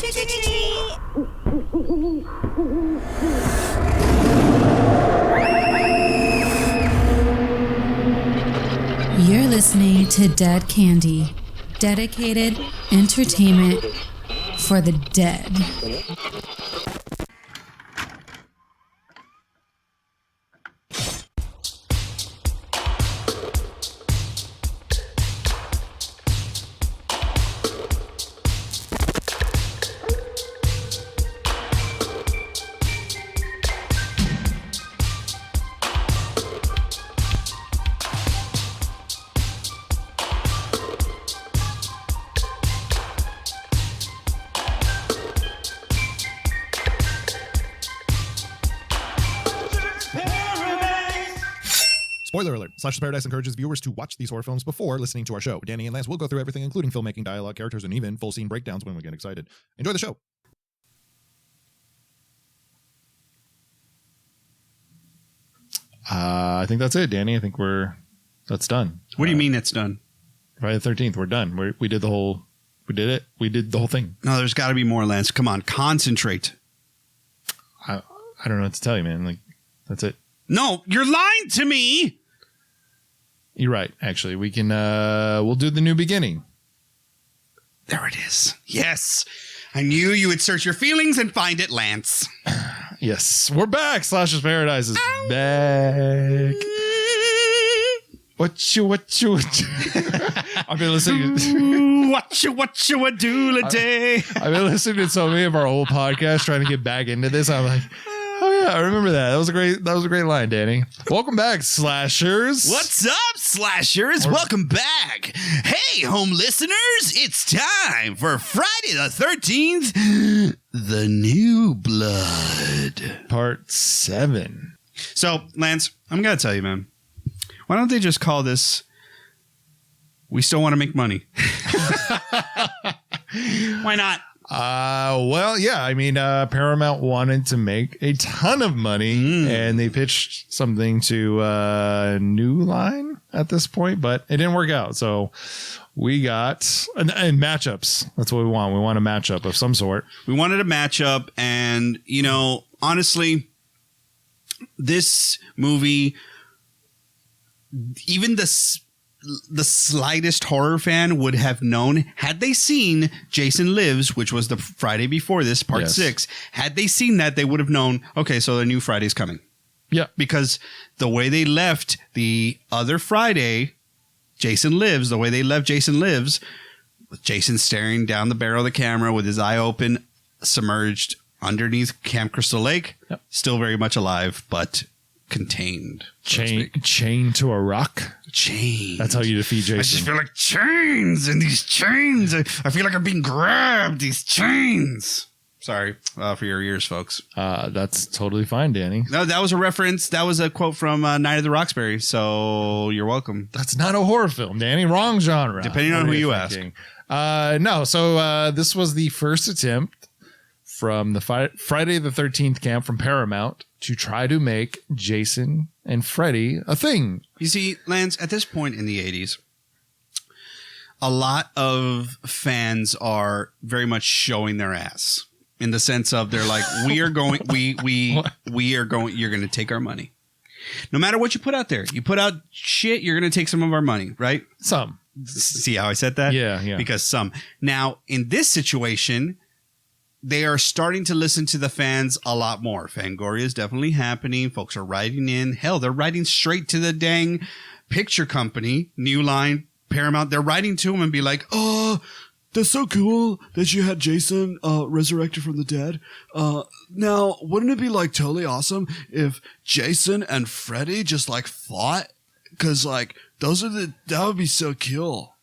You're listening to Dead Candy, dedicated entertainment for the dead. Spoiler alert, Slashers Paradise encourages viewers to watch these horror films before listening to our show. Danny and Lance will go through everything, including filmmaking, dialogue, characters, and even full scene breakdowns when we get excited. Enjoy the show. I think that's it, Danny. I think that's done. What do you mean it's done? Friday the 13th, we're done. We did the whole thing. No, there's got to be more, Lance. Come on, concentrate. I don't know what to tell you, man. Like, that's it. No, you're lying to me. You're right. Actually, we can, we'll do the new beginning. There it is. Yes. I knew you would search your feelings and find it, Lance. Yes. We're back. Slashers Paradise is back. What you I've been listening to what you a doula day. I've been listening to so many of our old podcasts trying to get back into this. I'm like, oh yeah, I remember that. That was a great line, Danny. Welcome back, Slashers. What's up, Slashers? Welcome back. Hey, home listeners, it's time for Friday the 13th, The New Blood. Part 7. So, Lance, I'm going to tell you, man. Why don't they just call this We Still Want to Make Money? Why not? Well, yeah. I mean, Paramount wanted to make a ton of money, and they pitched something to New Line at this point, but it didn't work out. So we got and matchups. That's what we want. We want a matchup of some sort. We wanted a matchup, and honestly, this movie, even the slightest horror fan would have known, had they seen Jason Lives, which was the Friday before this, part 6, had they seen that, they would have known, okay, so the new Friday's coming. Yeah. Because the way they left the other Friday, Jason Lives, with Jason staring down the barrel of the camera with his eye open, submerged underneath Camp Crystal Lake, still very much alive, but contained. Chained to a rock. Chains. That's how you defeat Jason. I just feel like chains, and these chains. I feel like I'm being grabbed. These chains. Sorry for your ears, folks. That's totally fine, Danny. No, that was a reference. That was a quote from Night of the Roxbury. So you're welcome. That's not a horror film, Danny. Wrong genre. Depending on who you ask. No. So this was the first attempt from the Friday the 13th camp from Paramount to try to make Jason and Freddy a thing. You see, Lance, at this point in the 80s, a lot of fans are very much showing their ass in the sense of they're like, you're going to take our money. No matter what you put out there, you put out shit, you're going to take some of our money, right? Some. See how I said that? Yeah. Because some. Now, in this situation, they are starting to listen to the fans a lot more. Fangoria is definitely happening. Folks are writing in. Hell, they're writing straight to the dang picture company, New Line, Paramount. They're writing to them and be like, oh, that's so cool that you had Jason resurrected from the dead. Now, wouldn't it be like totally awesome if Jason and Freddy just like fought? Because like that would be so cool.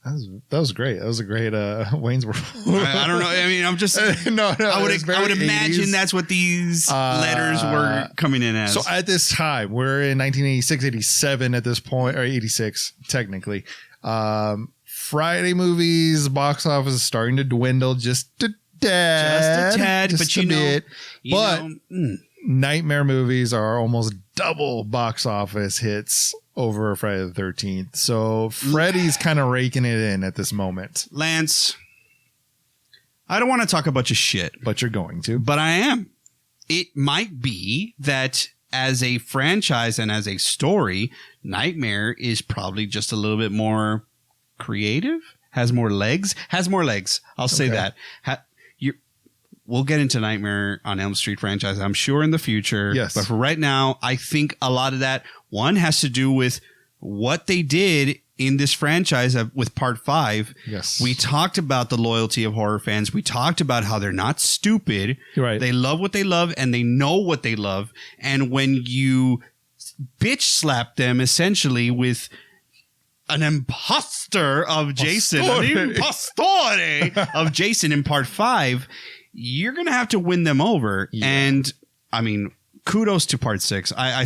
That was great. That was a great Wayne's World. I don't know. I mean, I'm just no. I would imagine 80s. That's what these letters were coming in as. So at this time, we're in 1986, 87 at this point, or 86 technically. Friday movies box office is starting to dwindle just a tad, but you know, but Nightmare movies are almost double box office hits over Friday the 13th. So Freddy's kind of raking it in at this moment. Lance, I don't want to talk a bunch of shit, But you're going to. but I am. It might be that as a franchise and as a story, Nightmare is probably just a little bit more creative, has more legs. I'll say that. We'll get into Nightmare on Elm Street franchise, I'm sure, in the future. Yes. But for right now, I think a lot of that, one, has to do with what they did in this franchise with Part 5. Yes. We talked about the loyalty of horror fans. We talked about how they're not stupid. Right. They love what they love, and they know what they love. And when you bitch slap them essentially with an imposter of Jason, an impostore of Jason in Part 5, you're going to have to win them over. Yeah. And I mean, kudos to Part 6. I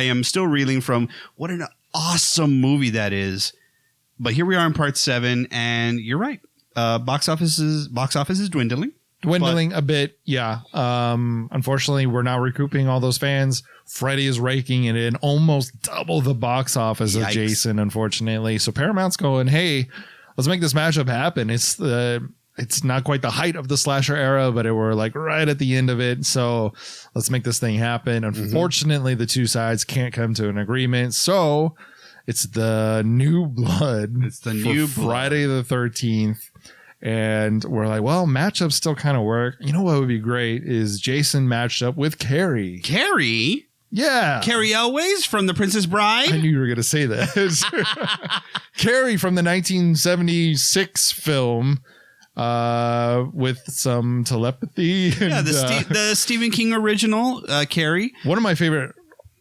am still reeling from what an awesome movie that is. But here we are in Part 7, and you're right. Box office is dwindling. A bit, yeah. Unfortunately, we're not recouping all those fans. Freddy is raking it in almost double the box office of Jason, unfortunately. So Paramount's going, hey, let's make this matchup happen. It's not quite the height of the slasher era, but we're like right at the end of it. So let's make this thing happen. Unfortunately, the two sides can't come to an agreement. So it's the new blood. It's the new Friday the 13th. And we're like, well, matchups still kind of work. You know what would be great is Jason matched up with Carrie. Carrie? Yeah. Carrie Elways from The Princess Bride? I knew you were going to say that. Carrie from the 1976 film. With some telepathy. Yeah, the Stephen King original, Carrie. One of my favorite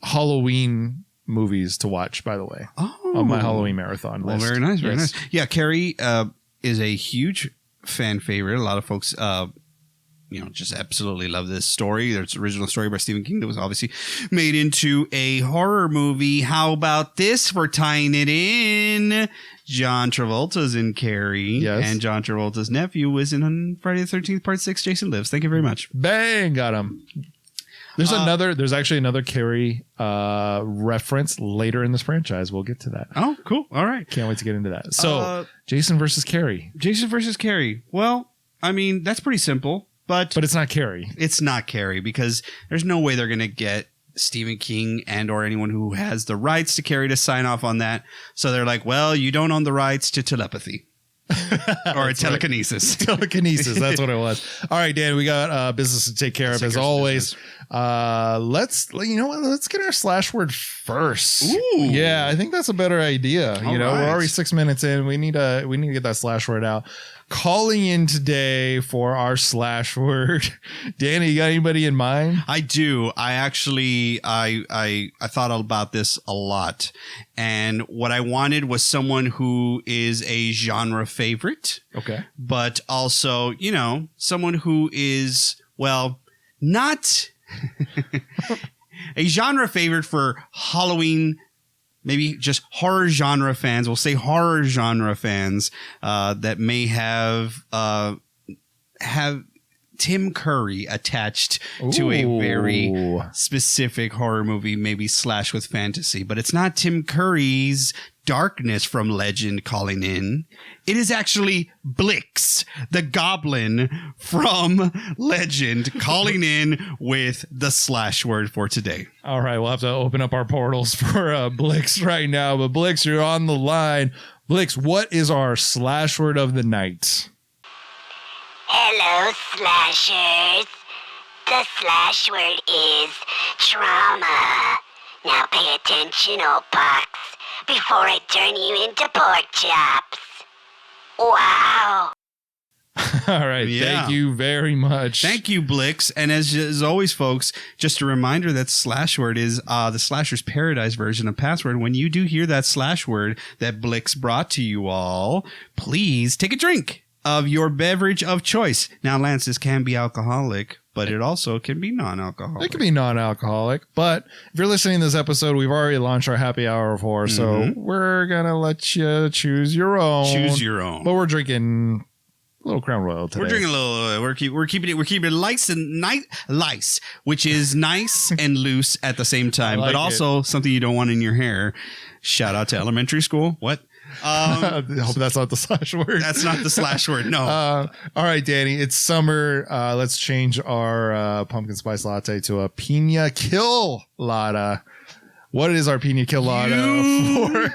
Halloween movies to watch, by the way. On my Halloween marathon list. Well, very nice, very nice. Yeah, Carrie is a huge fan favorite. A lot of folks, just absolutely love this story. There's an original story by Stephen King that was obviously made into a horror movie. How about this? We're tying it in. John Travolta's in Carrie. Yes. And John Travolta's nephew was in Friday the 13th, Part 6, Jason Lives. Thank you very much. Bang! Got him. There's actually another Carrie reference later in this franchise. We'll get to that. Oh, cool. All right. Can't wait to get into that. So, Jason versus Carrie. Jason versus Carrie. Well, I mean, that's pretty simple. But it's not Carrie. It's not Carrie because there's no way they're going to get Stephen King and or anyone who has the rights to Carrie to sign off on that. So they're like, well, you don't own the rights to telepathy. Or telekinesis. Right. Telekinesis. That's what it was. All right, Dan, we got business to take care of as always. Let's get our slash word first. Ooh. Yeah, I think that's a better idea. We're already 6 minutes in. We need to get that slash word out. Calling in today for our slash word. Danny, you got anybody in mind? I do. I actually I thought about this a lot. And what I wanted was someone who is a genre favorite. Okay. But also, someone who is, well, not a genre favorite for Halloween. Maybe just horror genre fans. We'll say horror genre fans that may have Tim Curry attached to a very specific horror movie, maybe slash with fantasy. But it's not Tim Curry's darkness from Legend calling in. It is actually Blix, the goblin from Legend, calling in with the slash word for today. All right, we'll have to open up our portals for Blix right now. But Blix, you're on the line. Blix, what is our slash word of the night? Hello, slashers. The slash word is trauma. Now pay attention, old box, before I turn you into pork chops. Wow. All right. Yeah. Thank you very much. Thank you, Blix. And as always, folks, just a reminder that slash word is the Slasher's Paradise version of password. When you do hear that slash word that Blix brought to you all, please take a drink of your beverage of choice. Now, Lance, this can be alcoholic, but it also can be non-alcoholic. It can be non-alcoholic, but if you're listening to this episode, we've already launched our happy hour of horror, so we're going to let you choose your own. Choose your own. But we're drinking a little Crown Royal today. We're drinking a little, we're keeping it lice and lice, which is nice and loose at the same time, but also something you don't want in your hair. Shout out to elementary school. What? I hope that's not the slash word. That's not the slash word. No. All right, Danny. It's summer. Let's change our pumpkin spice latte to a pina colada. What is our pina colada for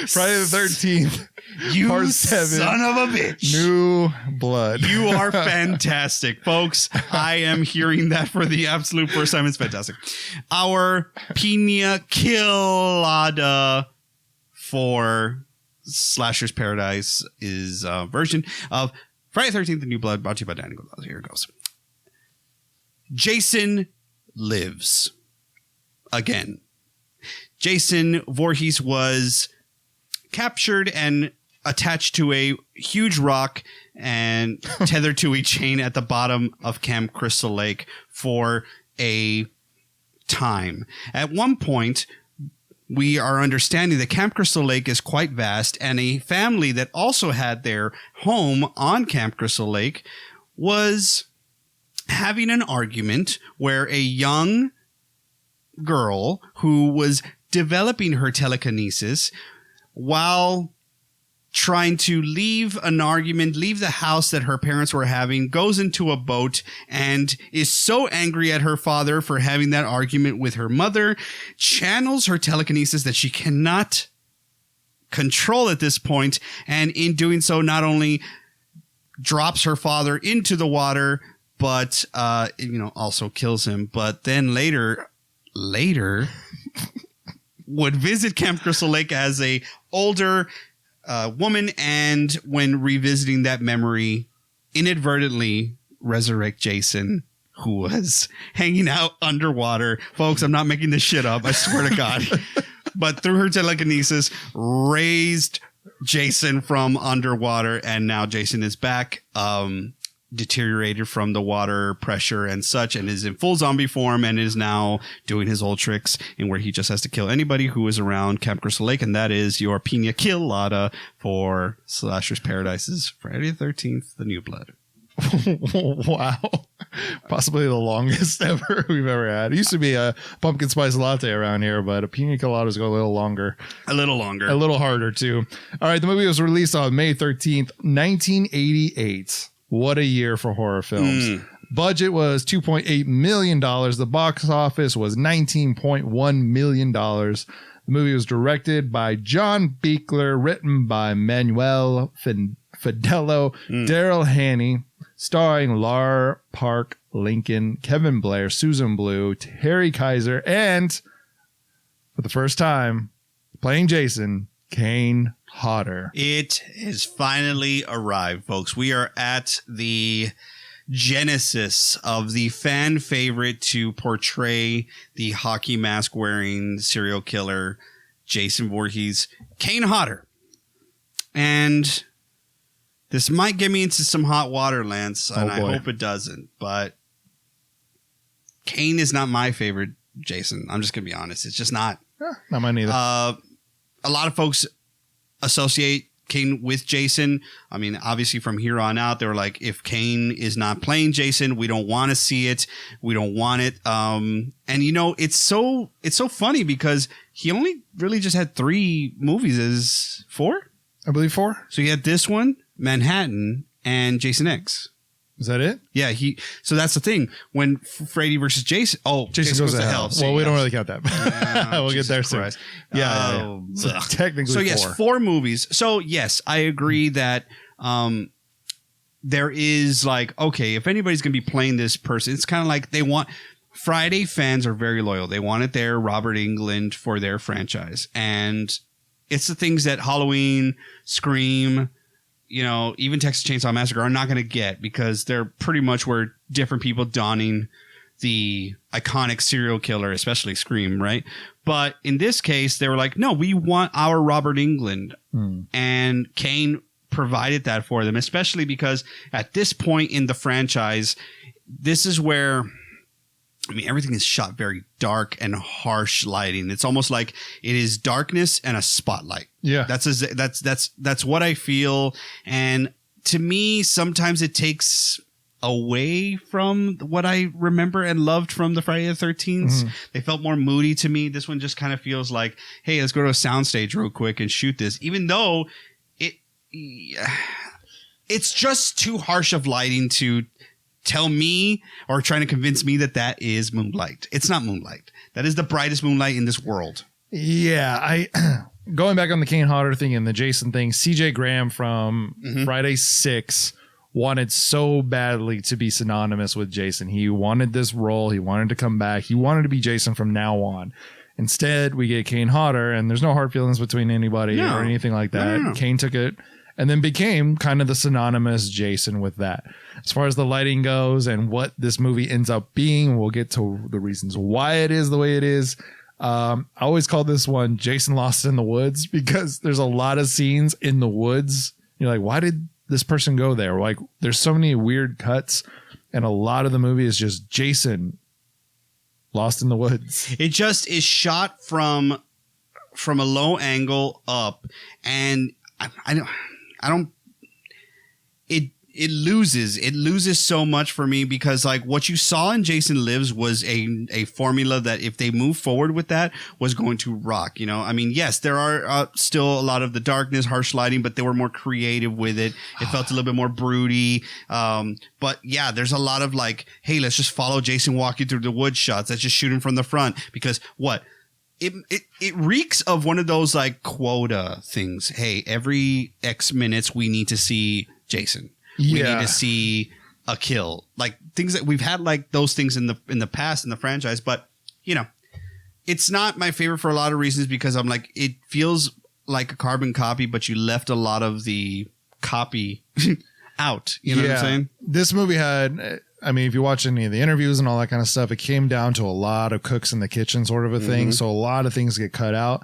Friday the 13th? You Part 7, son of a bitch. New Blood. You are fantastic, folks. I am hearing that for the absolute first time. It's fantastic. Our pina colada for Slasher's Paradise is a version of Friday the 13th, The New Blood, brought to you by Danny Gonzalez. Here it goes. Jason lives. Again. Jason Voorhees was captured and attached to a huge rock and tethered to a chain at the bottom of Camp Crystal Lake for a time. At one point, we are understanding that Camp Crystal Lake is quite vast, and a family that also had their home on Camp Crystal Lake was having an argument where a young girl who was developing her telekinesis while trying to leave an argument, leave the house that her parents were having, goes into a boat and is so angry at her father for having that argument with her mother, channels her telekinesis that she cannot control at this point, and in doing so not only drops her father into the water, but also kills him. But then later would visit Camp Crystal Lake as a older woman, and when revisiting that memory, inadvertently resurrect Jason, who was hanging out underwater. Folks, I'm not making this shit up. I swear to God. But through her telekinesis, raised Jason from underwater, and now Jason is back, deteriorated from the water pressure and such, and is in full zombie form, and is now doing his old tricks in where he just has to kill anybody who is around Camp Crystal Lake. And that is your pina colada for Slasher's Paradise's Friday the 13th, The New Blood. Wow. Possibly the longest ever we've ever had. It used to be a pumpkin spice latte around here, but a pina colada's go a little longer. A little longer. A little harder, too. All right, the movie was released on May 13th, 1988. What a year for horror films. Budget was $2.8 million. The box office was $19.1 million. The movie was directed by John Buechler, written by Manuel Fidello, Daryl Hanney, starring Lar Park Lincoln, Kevin Blair, Susan Blue, Terry Kaiser, and for the first time, playing Jason, Kane Hodder. It has finally arrived, folks. We are at the genesis of the fan favorite to portray the hockey mask wearing serial killer Jason Voorhees, Kane Hodder. And this might get me into some hot water, Lance, and I hope it doesn't. But Kane is not my favorite Jason. I'm just going to be honest. It's just not. Not mine either. A lot of folks associate Kane with Jason. I mean, obviously from here on out, they were like, if Kane is not playing Jason, we don't want to see it. We don't want it. And it's so funny because he only really just had 3 movies. Is 4? I believe 4. So he had this one, Manhattan, and Jason X. Is that it? Yeah, so that's the thing. When Freddy versus Jason... Oh, Jason goes to hell. Well, we don't really count that. We'll get there soon. Yeah. So technically 4. Yes, 4 movies. So, yes, I agree that there is like, okay, if anybody's going to be playing this person, it's kind of like they want... Friday fans are very loyal. They wanted their Robert Englund for their franchise. And it's the things that Halloween, Scream... even Texas Chainsaw Massacre are not going to get, because they're pretty much where different people donning the iconic serial killer, especially Scream, right? But in this case, they were like, no, we want our Robert Englund. And Kane provided that for them, especially because at this point in the franchise, this is where... I mean, everything is shot very dark and harsh lighting. It's almost like it is darkness and a spotlight. Yeah, that's what I feel. And to me, sometimes it takes away from what I remember and loved from the Friday the 13th. They felt more moody to me. This one just kind of feels like, hey, let's go to a soundstage real quick and shoot this, even though it's just too harsh of lighting to tell me or trying to convince me that is moonlight. It's not moonlight. That is the brightest moonlight in this world. Yeah, going back on the Kane Hodder thing and the Jason thing, CJ Graham from Friday 6 wanted so badly to be synonymous with Jason. He wanted this role. He wanted to come back. He wanted to be Jason from now on. Instead, we get Kane Hodder, and there's no hard feelings between anybody or anything like that. No. Kane took it and then became kind of the synonymous Jason with that. As far as the lighting goes and what this movie ends up being, we'll get to the reasons why it is the way it is. I always call this one Jason Lost in the Woods because there's a lot of scenes in the woods. You're like, why did this person go there? Like, there's so many weird cuts, and a lot of the movie is just Jason lost in the woods. It just is shot from a low angle up, and I don't. It loses so much for me because like what you saw in Jason Lives was a formula that if they move forward with that was going to rock. You know, I mean, yes, there are still a lot of the darkness, harsh lighting, but they were more creative with it. It felt a little bit more broody. But yeah, there's a lot of like, hey, let's just follow Jason walking through the woods shots. Let's just shoot him from the front because what? It reeks of one of those like quota things. Hey, every X minutes we need to see Jason. We need to see a kill, like things that we've had, like those things in the past in the franchise. But you know, it's not my favorite for a lot of reasons because I'm like, it feels like a carbon copy, but you left a lot of the copy out. You know what I'm saying? This movie had, I mean, if you watch any of the interviews and all that kind of stuff, it came down to a lot of cooks in the kitchen sort of a thing. So a lot of things get cut out.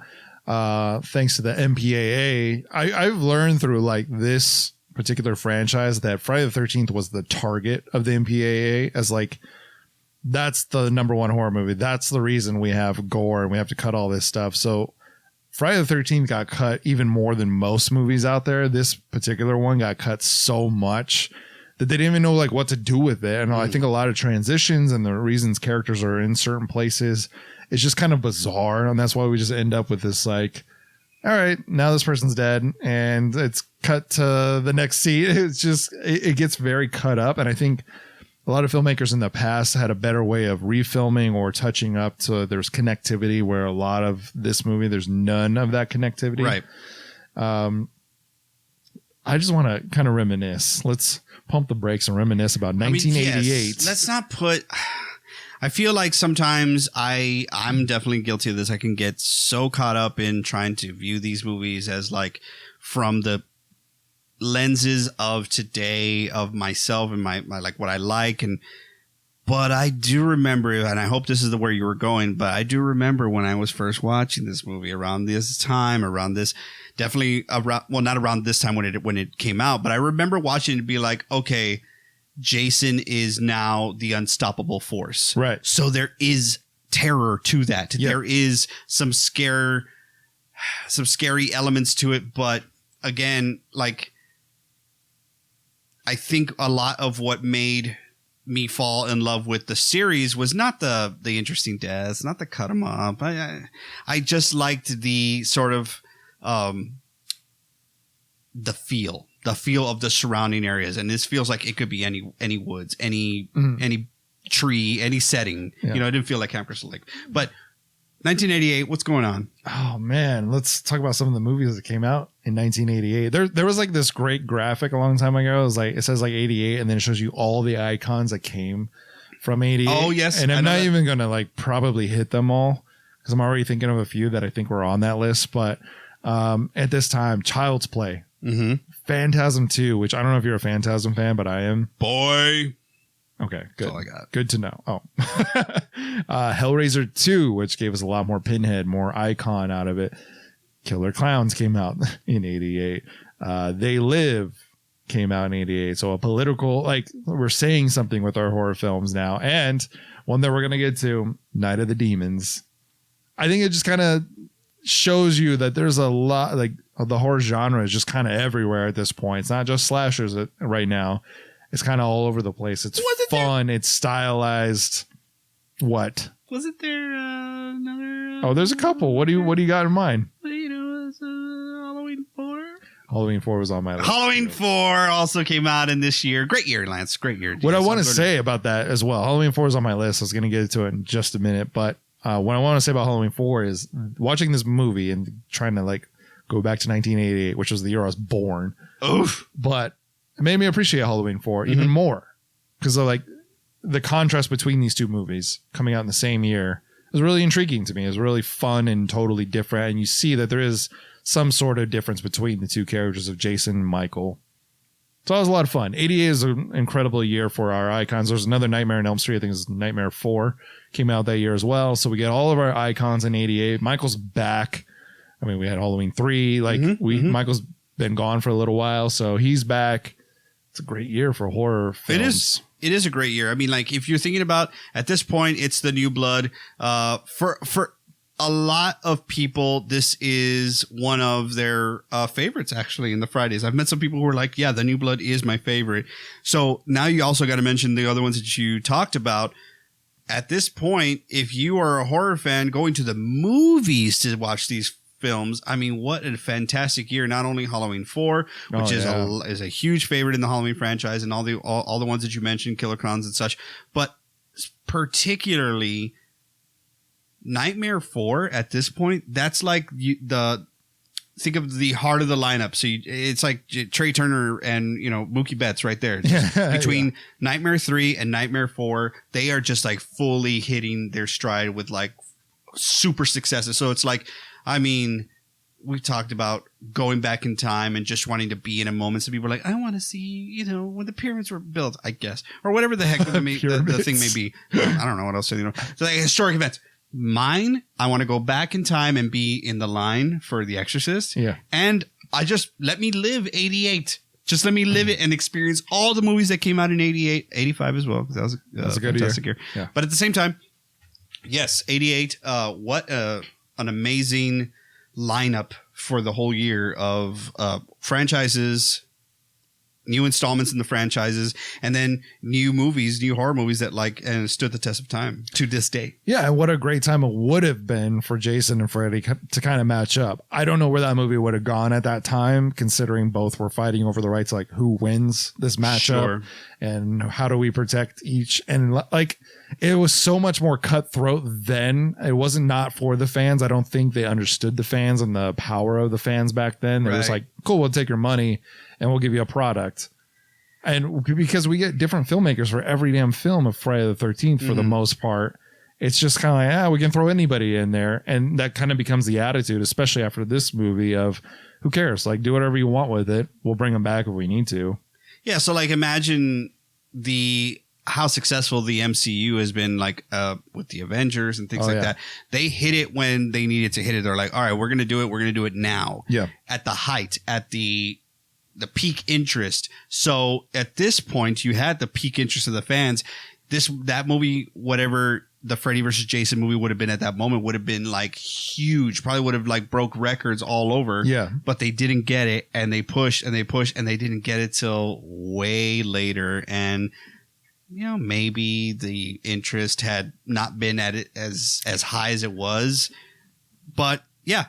Thanks to the MPAA, I've learned through like this particular franchise that Friday the 13th was the target of the MPAA as like, that's the number one horror movie. That's the reason we have gore and we have to cut all this stuff. So Friday the 13th got cut even more than most movies out there. This particular one got cut so much that they didn't even know like what to do with it. And I think a lot of transitions and the reasons characters are in certain places, it's just kind of bizarre. And that's why we just end up with this like, all right, now this person's dead and it's cut to the next scene. It's just, it gets very cut up. And I think a lot of filmmakers in the past had a better way of refilming or touching up so there's connectivity, where a lot of this movie, there's none of that connectivity. Right. I just want to kind of reminisce. Let's pump the brakes and reminisce about 1988. Yes. Let's not put... I feel like sometimes I'm definitely guilty of this. I can get so caught up in trying to view these movies as like from the lenses of today, of myself and my like what I like. But I do remember, and I hope this is where you were going, but I do remember when I was first watching this movie around this time, definitely around, well, not around this time when it came out, but I remember watching it and be like, okay, Jason is now the unstoppable force. Right. So there is terror to that. Yep. There is some scary elements to it. But again, like, I think a lot of what made me fall in love with the series was not the interesting deaths, not the cut 'em up. I just liked the sort of, the feel of the surrounding areas. And this feels like it could be any woods, any tree, any setting. Yeah. You know, it didn't feel like Camp Crystal Lake. But 1988, what's going on? Oh man, let's talk about some of the movies that came out in 1988. There was like this great graphic a long time ago. It was like, it says like 88 and then it shows you all the icons that came from 88. Oh yes. And I'm not even going to like probably hit them all because I'm already thinking of a few that I think were on that list. But at this time, Child's Play. Mm-hmm. Phantasm 2, which I don't know if you're a Phantasm fan, but I am. Boy. Okay, good. That's all I got. Good to know. Oh. Hellraiser 2, which gave us a lot more Pinhead, more icon out of it. Killer Clowns came out in 88. They Live came out in 88. So a political, like, we're saying something with our horror films now. And one that we're going to get to, Night of the Demons. I think it just kind of shows you that there's a lot, like, the horror genre is just kind of everywhere at this point. It's not just slashers right now. It's kind of all over the place. It's fun. It's stylized. What? Wasn't there another? Oh, there's a couple. What do you got in mind? Halloween 4. Halloween 4 was on my list. Halloween 4 also came out in this year. Great year, Lance. Great year. What I want to say about that as well, Halloween 4 is on my list. I was going to get to it in just a minute. But what I want to say about Halloween 4 is watching this movie and trying to like go back to 1988, which was the year I was born. Oof. But it made me appreciate Halloween 4 even more. Because like the contrast between these two movies coming out in the same year was really intriguing to me. It was really fun and totally different. And you see that there is some sort of difference between the two characters of Jason and Michael. So that was a lot of fun. 88 is an incredible year for our icons. There's another Nightmare on Elm Street. I think it's Nightmare 4 came out that year as well. So we get all of our icons in 88. Michael's back. I mean, we had Halloween 3. Like Michael's been gone for a little while. So he's back. It's a great year for horror films. It is a great year. I mean, like if you're thinking about at this point, it's the new blood. For a lot of people, this is one of their favorites, actually, in the Fridays. I've met some people who are like, yeah, the new blood is my favorite. So now you also got to mention the other ones that you talked about. At this point, if you are a horror fan going to the movies to watch these films, I mean, what a fantastic year. Not only Halloween 4, which is a huge favorite in the Halloween franchise, and all the ones that you mentioned, Killer Clowns and such, but particularly Nightmare 4 at this point, that's like think of the heart of the lineup. So it's like Trey Turner and, Mookie Betts right there. Between Nightmare 3 and Nightmare 4, they are just like fully hitting their stride with like super successes. So it's like, I mean, we talked about going back in time and just wanting to be in a moment. So people are like, I want to see, when the pyramids were built, I guess, or whatever the heck the thing may be. I don't know what else. So like historic events. Mine, I want to go back in time and be in the line for The Exorcist. Yeah. And let me live 88. Just let me live it and experience all the movies that came out in 88, 85 as well. Because that was a good fantastic year. Yeah. But at the same time, yes, 88. What an amazing lineup for the whole year of franchises, new installments in the franchises, and then new horror movies that stood the test of time to this day. Yeah, and what a great time it would have been for Jason and Freddy to kind of match up. I don't know where that movie would have gone at that time, considering both were fighting over the rights, like who wins this matchup and how do we protect each. And like, it was so much more cutthroat then. It wasn't not for the fans. I don't think they understood the fans and the power of the fans back then. They were just like, cool, we'll take your money and we'll give you a product. And because we get different filmmakers for every damn film of Friday the 13th for the most part, it's just kind of like, we can throw anybody in there. And that kind of becomes the attitude, especially after this movie, of who cares? Like, do whatever you want with it. We'll bring them back if we need to. Yeah. So like, imagine how successful the MCU has been, like with the Avengers and things that. They hit it when they needed to hit it. They're like, all right, we're going to do it. We're going to do it now. Yeah. At the height, at the peak interest. So at this point, you had the peak interest of the fans. That movie, whatever the Freddy versus Jason movie would have been at that moment, would have been like huge. Probably would have like broke records all over. Yeah. But they didn't get it, and they pushed and they pushed, and they didn't get it till way later. And maybe the interest had not been at it as high as it was. But yeah,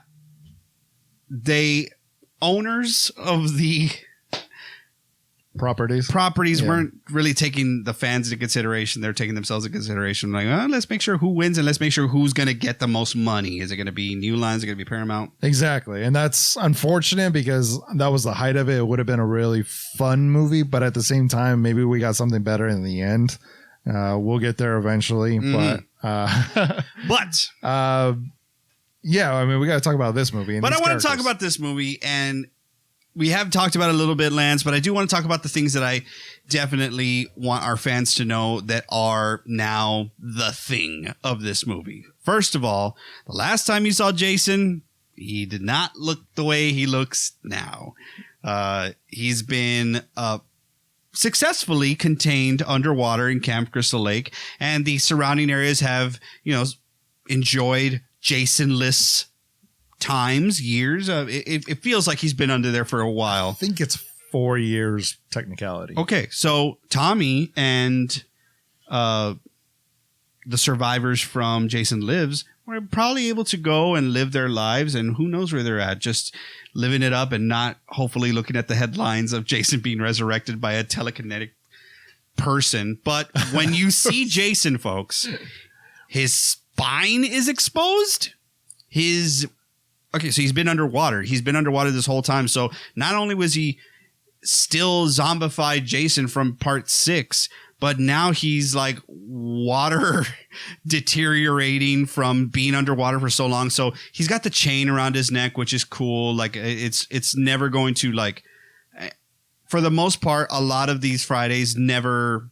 owners of the properties weren't really taking the fans into consideration. They're taking themselves into consideration. Like, let's make sure who wins and let's make sure who's going to get the most money. Is it going to be New Line? Is it going to be Paramount? Exactly. And that's unfortunate because that was the height of it. It would have been a really fun movie, but at the same time, maybe we got something better in the end. We'll get there eventually, yeah, I mean, we got to talk about this movie. But I want to talk about this movie, and we have talked about it a little bit, Lance, but I do want to talk about the things that I definitely want our fans to know that are now the thing of this movie. First of all, the last time you saw Jason, he did not look the way he looks now. He's been successfully contained underwater in Camp Crystal Lake, and the surrounding areas have, enjoyed Jason-less years. It feels like he's been under there for a while. I think it's 4 years technicality. Okay, so Tommy and the survivors from Jason Lives were probably able to go and live their lives, and who knows where they're at, just living it up and not hopefully looking at the headlines of Jason being resurrected by a telekinetic person. But when you see Jason, folks, his spine is exposed. Okay, so he's been underwater. He's been underwater this whole time. So not only was he still zombified Jason from part 6, but now he's like water deteriorating from being underwater for so long. So he's got the chain around his neck, which is cool. Like it's never going to, like, for the most part, a lot of these Fridays never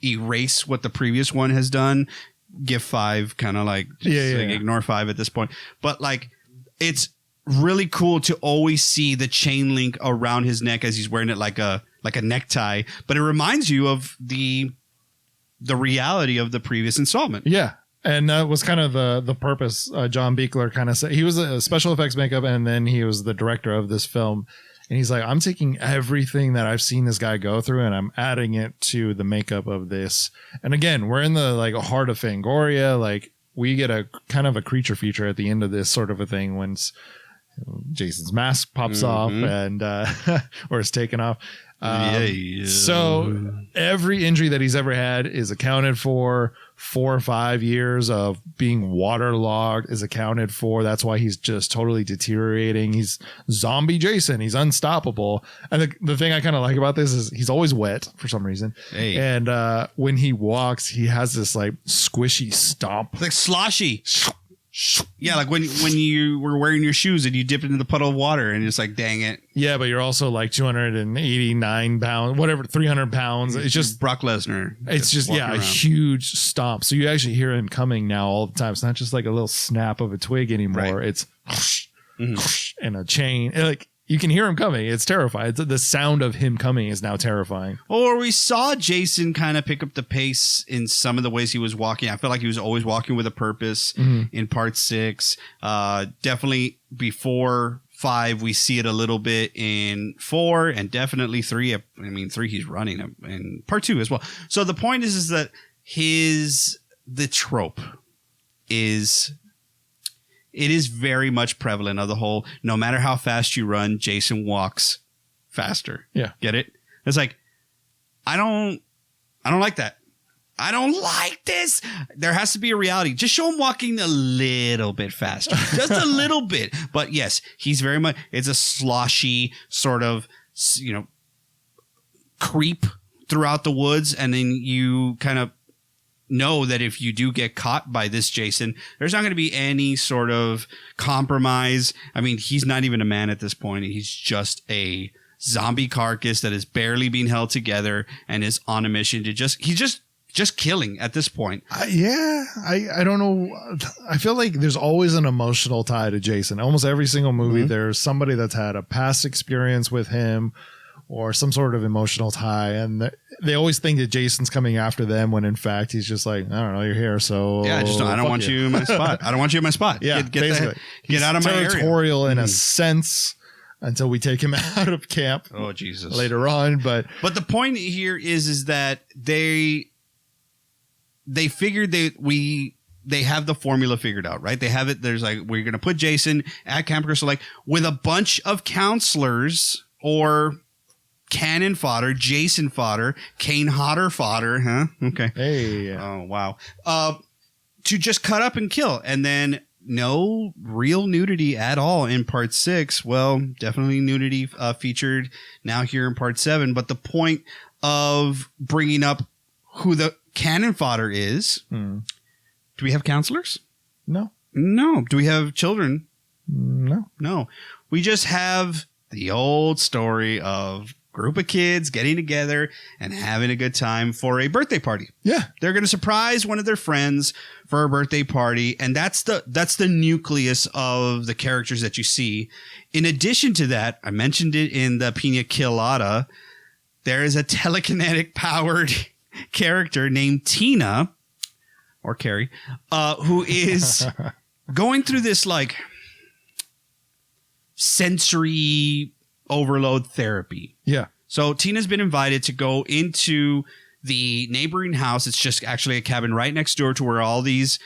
erase what the previous one has done. Give 5 kind of like, ignore 5 at this point. But like, it's really cool to always see the chain link around his neck as he's wearing it like a necktie. But it reminds you of the reality of the previous installment. Yeah. And that was kind of the purpose. John Buechler kind of said he was a special effects makeup, and then he was the director of this film. And he's like, I'm taking everything that I've seen this guy go through and I'm adding it to the makeup of this. And again, we're in the like heart of Fangoria. Like, we get a kind of a creature feature at the end of this sort of a thing when Jason's mask pops off and or is taken off. So every injury that he's ever had is accounted for. 4 or 5 years of being waterlogged is accounted for. That's why he's just totally deteriorating. He's zombie Jason. He's unstoppable. And the thing I kind of like about this is he's always wet for some reason. Hey. And when he walks, he has this like squishy stomp. Like sloshy. Yeah, like when you were wearing your shoes and you dip into the puddle of water and it's like, dang it. Yeah, but you're also like 289 pounds, whatever, 300 pounds. It's just Brock Lesnar. It's just, yeah, a huge stomp. So you actually hear him coming now all the time. It's not just like a little snap of a twig anymore. Right. It's and a chain. And like, you can hear him coming. It's terrifying. The sound of him coming is now terrifying. Or we saw Jason kind of pick up the pace in some of the ways he was walking. I feel like he was always walking with a purpose in part 6. Definitely before 5, we see it a little bit in 4 and definitely 3. I mean, 3 he's running in part 2 as well. So the point is that the trope is... It is very much prevalent of the whole, no matter how fast you run, Jason walks faster. Yeah. Get it? It's like, I don't like that. I don't like this. There has to be a reality. Just show him walking a little bit faster. Just a little bit. But yes, he's very much, it's a sloshy sort of, creep throughout the woods. And then you kind of know that if you do get caught by this Jason, there's not going to be any sort of compromise. I mean, he's not even a man at this point. He's just a zombie carcass that is barely being held together and is on a mission to he's just killing at this point. I don't know. I feel like there's always an emotional tie to Jason. Almost every single movie, there's somebody that's had a past experience with him or some sort of emotional tie, and they always think that Jason's coming after them when in fact he's just like, I don't know, you're here, so yeah, I don't want you in my spot. I don't want you in my spot. Yeah, basically, get out of my area. Territorial in a sense until we take him out of camp. Oh Jesus! Later on, but the point here is that they figured they have the formula figured out, right? They have it. There's like, we're gonna put Jason at Camp Crystal Lake with a bunch of counselors or cannon fodder, Jason fodder, Kane Hodder fodder, huh? Okay. Hey. Oh, wow. To just cut up and kill. And then no real nudity at all in part 6. Well, definitely nudity featured now here in part 7. But the point of bringing up who the cannon fodder is, do we have counselors? No. Do we have children? No. We just have the old story of group of kids getting together and having a good time for a birthday party. Yeah. They're going to surprise one of their friends for a birthday party. And that's the nucleus of the characters that you see. In addition to that, I mentioned it in the Pina Colada, there is a telekinetic powered character named Tina or Carrie, who is going through this like sensory overload therapy. Yeah. So Tina's been invited to go into the neighboring house. It's just actually a cabin right next door to where all these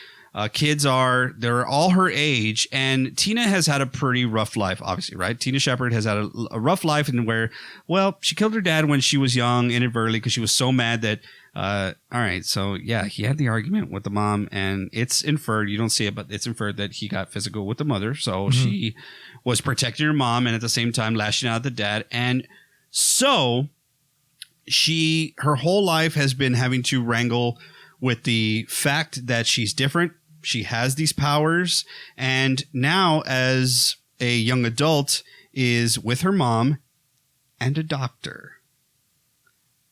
kids are. They're all her age. And Tina has had a pretty rough life, obviously, right? Tina Shepard has had a rough life in where, well, she killed her dad when she was young inadvertently because she was so mad that, all right. So, yeah, he had the argument with the mom, and it's inferred. You don't see it, but it's inferred that he got physical with the mother. So she was protecting her mom and at the same time lashing out at the dad. And so her whole life has been having to wrangle with the fact that she's different. She has these powers. And now as a young adult is with her mom and a doctor,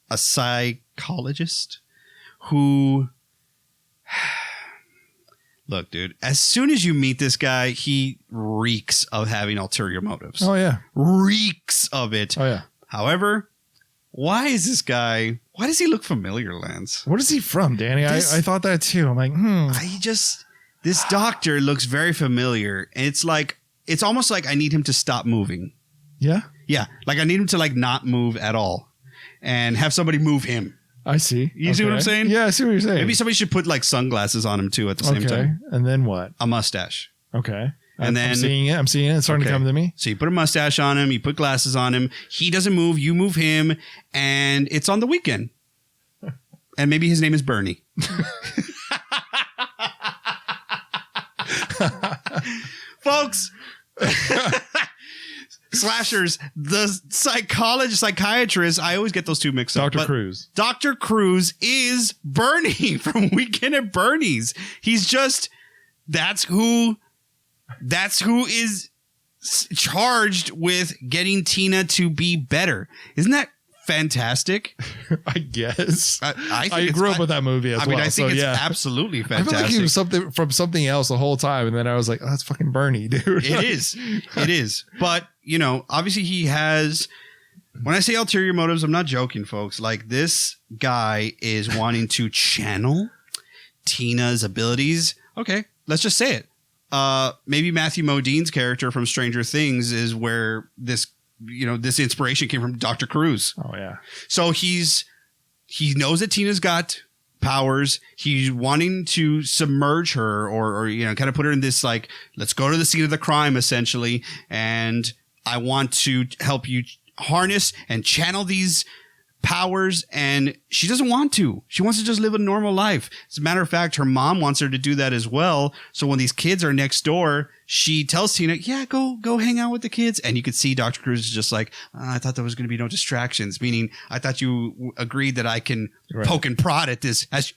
a psychologist who, look, dude, as soon as you meet this guy, he reeks of having ulterior motives. Oh, yeah. Reeks of it. Oh, yeah. However, why does he look familiar, Lance? What is he from, Danny? I thought that too. I'm like, this doctor looks very familiar. And it's almost like I need him to stop moving. Yeah? Yeah. Like I need him to like not move at all and have somebody move him. I see. You see what I'm saying? Yeah, I see what you're saying. Maybe somebody should put like sunglasses on him too at the same time. And then what? A mustache. Okay. And then I'm seeing it. It's starting to come to me. So you put a mustache on him, you put glasses on him. He doesn't move, you move him, and it's on the weekend. And maybe his name is Bernie. Folks, slashers, the psychiatrist, I always get those two mixed up. Dr. Cruz. Dr. Cruz is Bernie from Weekend at Bernie's. He's just, that's who is charged with getting Tina to be better. Isn't that fantastic? I guess. I grew up with that movie as well. I think it's absolutely fantastic. I feel like he was something else the whole time. And then I was like, oh, that's fucking Bernie, dude. It is. It is. But, obviously he has, when I say ulterior motives, I'm not joking, folks. Like this guy is wanting to channel Tina's abilities. Okay, let's just say it. Maybe Matthew Modine's character from Stranger Things is where this inspiration came from Dr. Cruz. Oh yeah. So he knows that Tina's got powers. He's wanting to submerge her or kind of put her in this like, let's go to the scene of the crime essentially. And I want to help you harness and channel these powers, and she doesn't want to. She wants to just live a normal life. As a matter of fact, her mom wants her to do that as well. So when these kids are next door, she tells Tina, yeah, go hang out with the kids. And you could see Dr. Cruz is just like, I thought there was going to be no distractions, meaning I thought you agreed that I can poke and prod at this as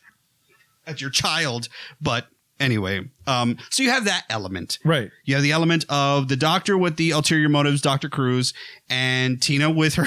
your child. But anyway, so you have that element. Right. You have the element of the doctor with the ulterior motives, Dr. Cruz, and Tina with her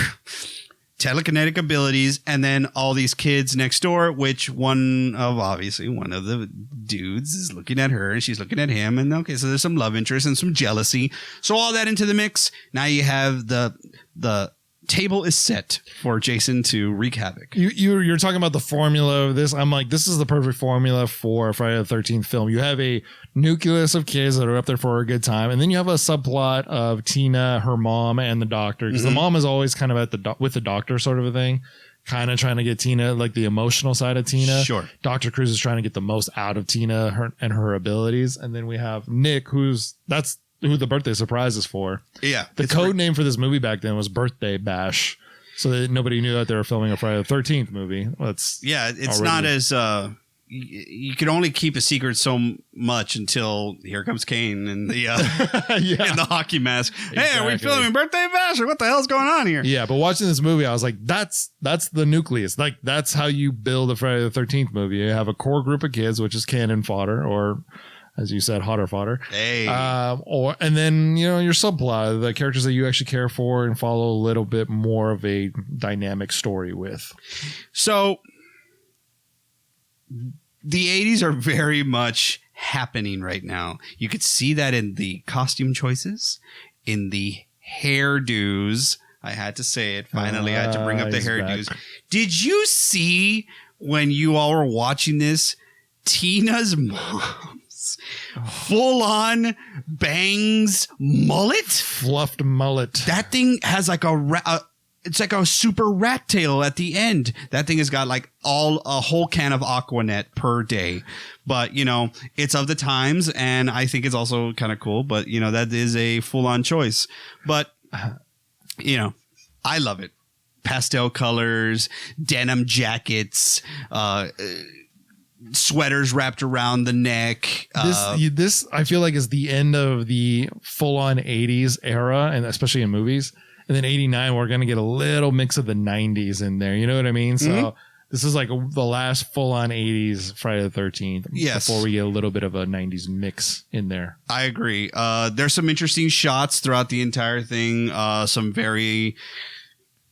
telekinetic abilities, and then all these kids next door, which one of the dudes is looking at her and she's looking at him, and okay, so there's some love interest and some jealousy. So all that into the mix. Now you have the table is set for Jason to wreak havoc. You're talking about the formula of this. I'm like, this is the perfect formula for a Friday the 13th film. You have a nucleus of kids that are up there for a good time, and then you have a subplot of Tina, her mom, and the doctor, because the mom is always kind of with the doctor sort of a thing, kind of trying to get Tina, like the emotional side of Tina. Sure. Dr. Cruz is trying to get the most out of Tina and her abilities, and then we have Nick, that's who the birthday surprise is for. Yeah. The code name for this movie back then was Birthday Bash, so that nobody knew that they were filming a Friday the 13th movie. It's not as you can only keep a secret so much until here comes Kane and the in the hockey mask. Exactly. Hey, are we filming Birthday Bash or what the hell's going on here? Yeah, but watching this movie, I was like, that's the nucleus. Like that's how you build a Friday the 13th movie. You have a core group of kids, which is cannon fodder, or as you said, Hodder fodder. Hey. And then, your subplot, the characters that you actually care for and follow a little bit more of a dynamic story with. So the 80s are very much happening right now. You could see that in the costume choices, in the hairdos. I had to say it. Finally, I had to bring up the hairdos. Back. Did you see when you all were watching this, Tina's mom's full-on bangs mullet? Fluffed mullet. That thing has like it's like a super rat tail at the end. That thing has got like a whole can of Aquanet per day. But, you know, it's of the times, and I think it's also kind of cool. But, you know, that is a full-on choice. But, you know, I love it. Pastel colors, denim jackets, sweaters wrapped around the neck. This I feel like is the end of the full-on 80s era, and especially in movies. And then 89, we're going to get a little mix of the 90s in there. You know what I mean? So this is like the last full-on 80s Friday the 13th. Yes. Before we get a little bit of a 90s mix in there. I agree. There's some interesting shots throughout the entire thing. Some very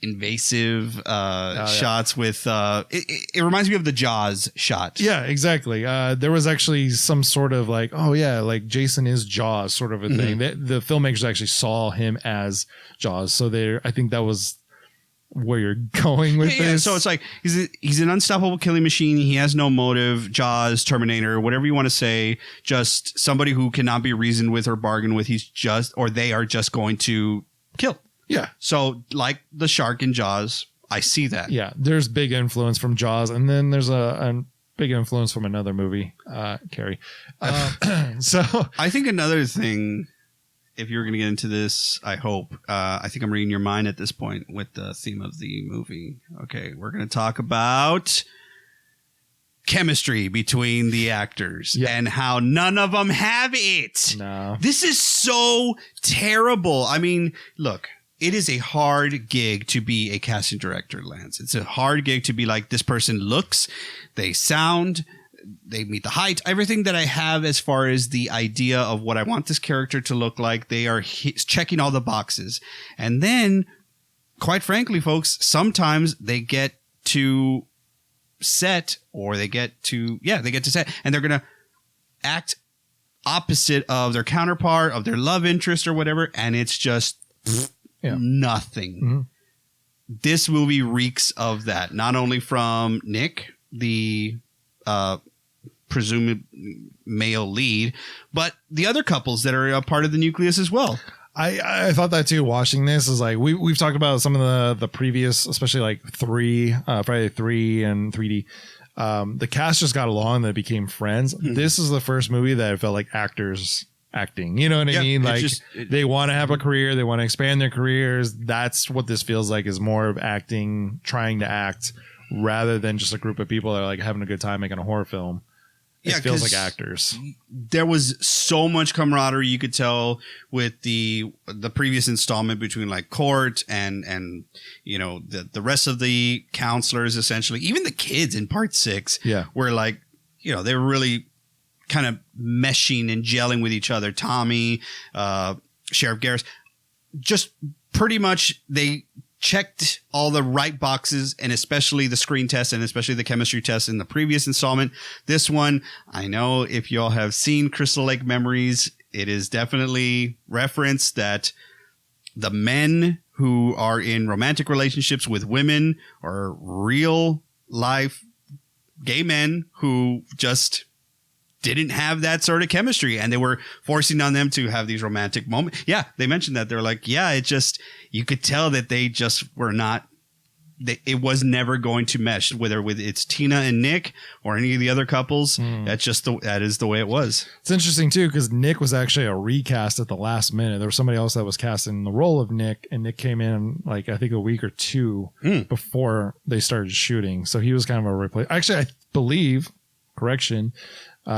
invasive shots with it reminds me of the Jaws shot. Yeah, exactly. There was actually some sort of like, oh yeah, like Jason is Jaws sort of a thing. The filmmakers actually saw him as Jaws, so I think that was where you're going with this. So it's like he's an unstoppable killing machine. He has no motive. Jaws, Terminator, whatever you want to say, just somebody who cannot be reasoned with or bargained with. They are just going to kill. Yeah. So like the shark in Jaws, I see that. Yeah. There's big influence from Jaws. And then there's a big influence from another movie, Carrie. So I think another thing, if you're going to get into this, I hope, I think I'm reading your mind at this point with the theme of the movie. Okay. We're going to talk about chemistry between the actors and how none of them have it. No. This is so terrible. I mean, look. It is a hard gig to be a casting director, Lance. It's a hard gig to be like, this person looks, they sound, they meet the height, everything that I have as far as the idea of what I want this character to look like. They are checking all the boxes. And then, quite frankly, folks, sometimes they get to set they get to set and they're going to act opposite of their counterpart, of their love interest or whatever. And it's just... nothing. Mm-hmm. This movie reeks of that. Not only from Nick, the presumed male lead, but the other couples that are a part of the nucleus as well. I thought that too. Watching this is like we've talked about some of the previous, especially like Friday 3 and 3D. The cast just got along. They became friends. Mm-hmm. This is the first movie that I felt like actors acting, you know what I mean? Like they want to have a career, they want to expand their careers. That's what this feels like, is more of acting, trying to act, rather than just a group of people that are like having a good time making a horror film. It feels like actors. There was so much camaraderie you could tell with the previous installment between like Court and you know the rest of the counselors, essentially. Even the kids in part 6 were like, you know, they were really kind of meshing and gelling with each other. Tommy, Sheriff Garris, just pretty much they checked all the right boxes, and especially the screen test and especially the chemistry test in the previous installment. This one, I know if y'all have seen Crystal Lake Memories, it is definitely referenced that the men who are in romantic relationships with women are real life gay men who just didn't have that sort of chemistry, and they were forcing on them to have these romantic moments. Yeah, they mentioned that. They're like, it just, you could tell that they just were not, it was never going to mesh, whether with it's Tina and Nick or any of the other couples. That is the way it was. It's interesting too, because Nick was actually a recast at the last minute. There was somebody else that was cast in the role of Nick, and Nick came in like, I think a week or two before they started shooting. So he was kind of a replace. Actually, I believe, correction, they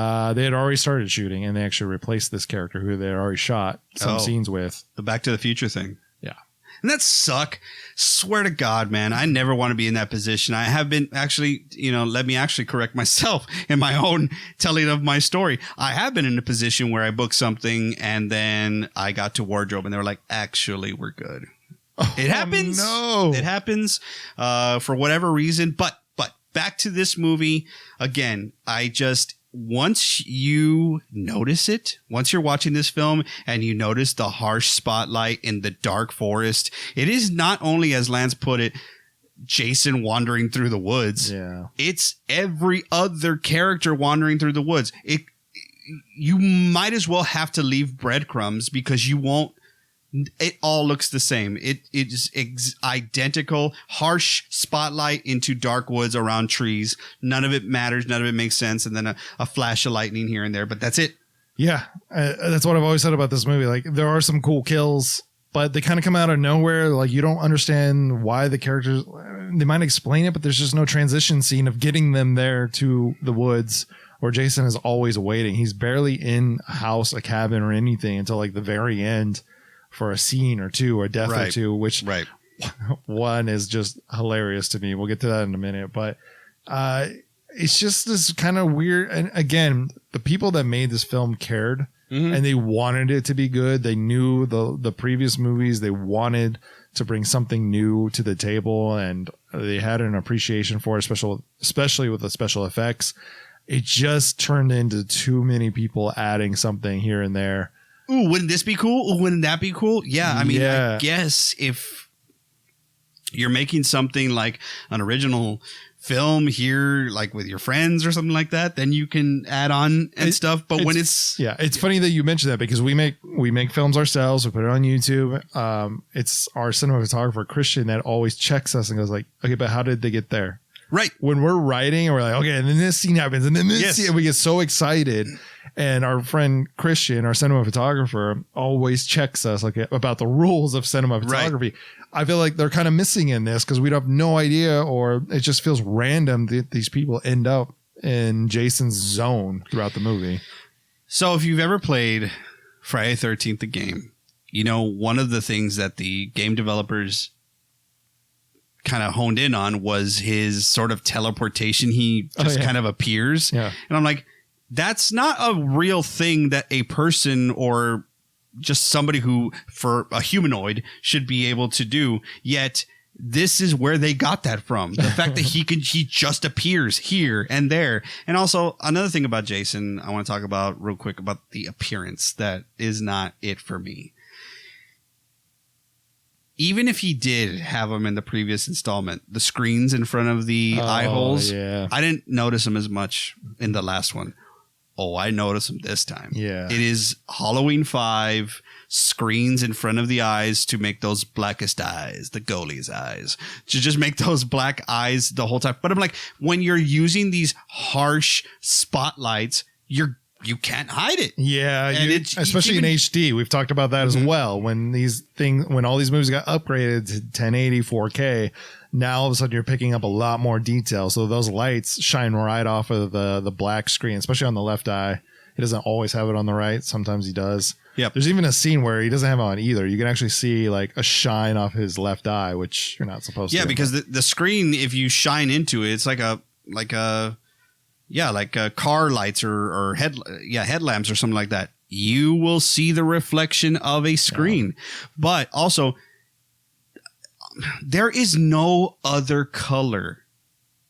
had already started shooting, and they actually replaced this character who they had already shot some scenes with. The Back to the Future thing. Yeah. And that suck. Swear to God, man, I never want to be in that position. I have been actually, let me actually correct myself in my own telling of my story. I have been in a position where I booked something and then I got to wardrobe and they were like, actually, we're good. It happens. No. It happens for whatever reason. But back to this movie again. Once you notice it, once you're watching this film and you notice the harsh spotlight in the dark forest, it is not only, as Lance put it, Jason wandering through the woods. Yeah. It's every other character wandering through the woods. You might as well have to leave breadcrumbs because you won't It all looks the same. It is identical. Harsh spotlight into dark woods around trees. None of it matters. None of it makes sense. And then a flash of lightning here and there. But that's it. Yeah. That's what I've always said about this movie. Like, there are some cool kills, but they kind of come out of nowhere. Like, you don't understand why the characters, they might explain it, but there's just no transition scene of getting them there to the woods where Jason is always waiting. He's barely in a house, a cabin, or anything until like the very end for a scene or two, or a death or two, which one is just hilarious to me. We'll get to that in a minute, but it's just this kind of weird. And again, the people that made this film cared, and they wanted it to be good. They knew the previous movies. They wanted to bring something new to the table, and they had an appreciation for it, especially with the special effects. It just turned into too many people adding something here and there. Ooh, wouldn't this be cool? Ooh, wouldn't that be cool? Yeah, I mean, I guess if you're making something like an original film here, like with your friends or something like that, then you can add on and stuff. But when it's funny that you mentioned that, because we make films ourselves. We put it on YouTube. It's our cinematographer Christian that always checks us and goes like, okay, but how did they get there? Right. When we're writing, we're like, okay, and then this scene happens, and then this scene, and we get so excited. And our friend Christian, our cinematographer, always checks us like about the rules of cinematography. Right. I feel like they're kind of missing in this because we have no idea, or it just feels random that these people end up in Jason's zone throughout the movie. So if you've ever played Friday the 13th, the game, you know, one of the things that the game developers kind of honed in on was his sort of teleportation. He just kind of appears. Yeah. And I'm like, that's not a real thing that a person or just somebody who, for a humanoid, should be able to do. Yet this is where they got that from. The fact that he just appears here and there. And also another thing about Jason, I want to talk about real quick about the appearance. That is not it for me. Even if he did have them in the previous installment, the screens in front of the eye holes, I didn't notice them as much in the last one. Oh, I noticed them this time. Yeah. It is Halloween 5 screens in front of the eyes to make those blackest eyes, the goalie's eyes, to just make those black eyes the whole time. But I'm like, when you're using these harsh spotlights, you can't hide it. Yeah, especially in HD. We've talked about that as well. When all these movies got upgraded to 1080 4K, now all of a sudden you're picking up a lot more detail. So those lights shine right off of the black screen, especially on the left eye. He doesn't always have it on the right. Sometimes he does. Yep. There's even a scene where he doesn't have it on either. You can actually see like a shine off his left eye, which you're not supposed to. Yeah, because the screen, if you shine into it, it's like car lights or headlamps or something like that. You will see the reflection of a screen. Yeah. But also, there is no other color.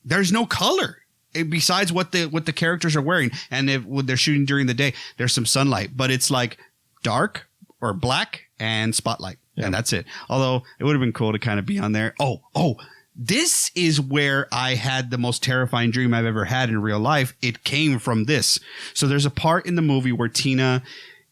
There's no color besides what the characters are wearing. And when they're shooting during the day, there's some sunlight, but it's like dark or black and spotlight. Yeah. And that's it. Although it would have been cool to kind of be on there. Oh, this is where I had the most terrifying dream I've ever had in real life. It came from this. So there's a part in the movie where Tina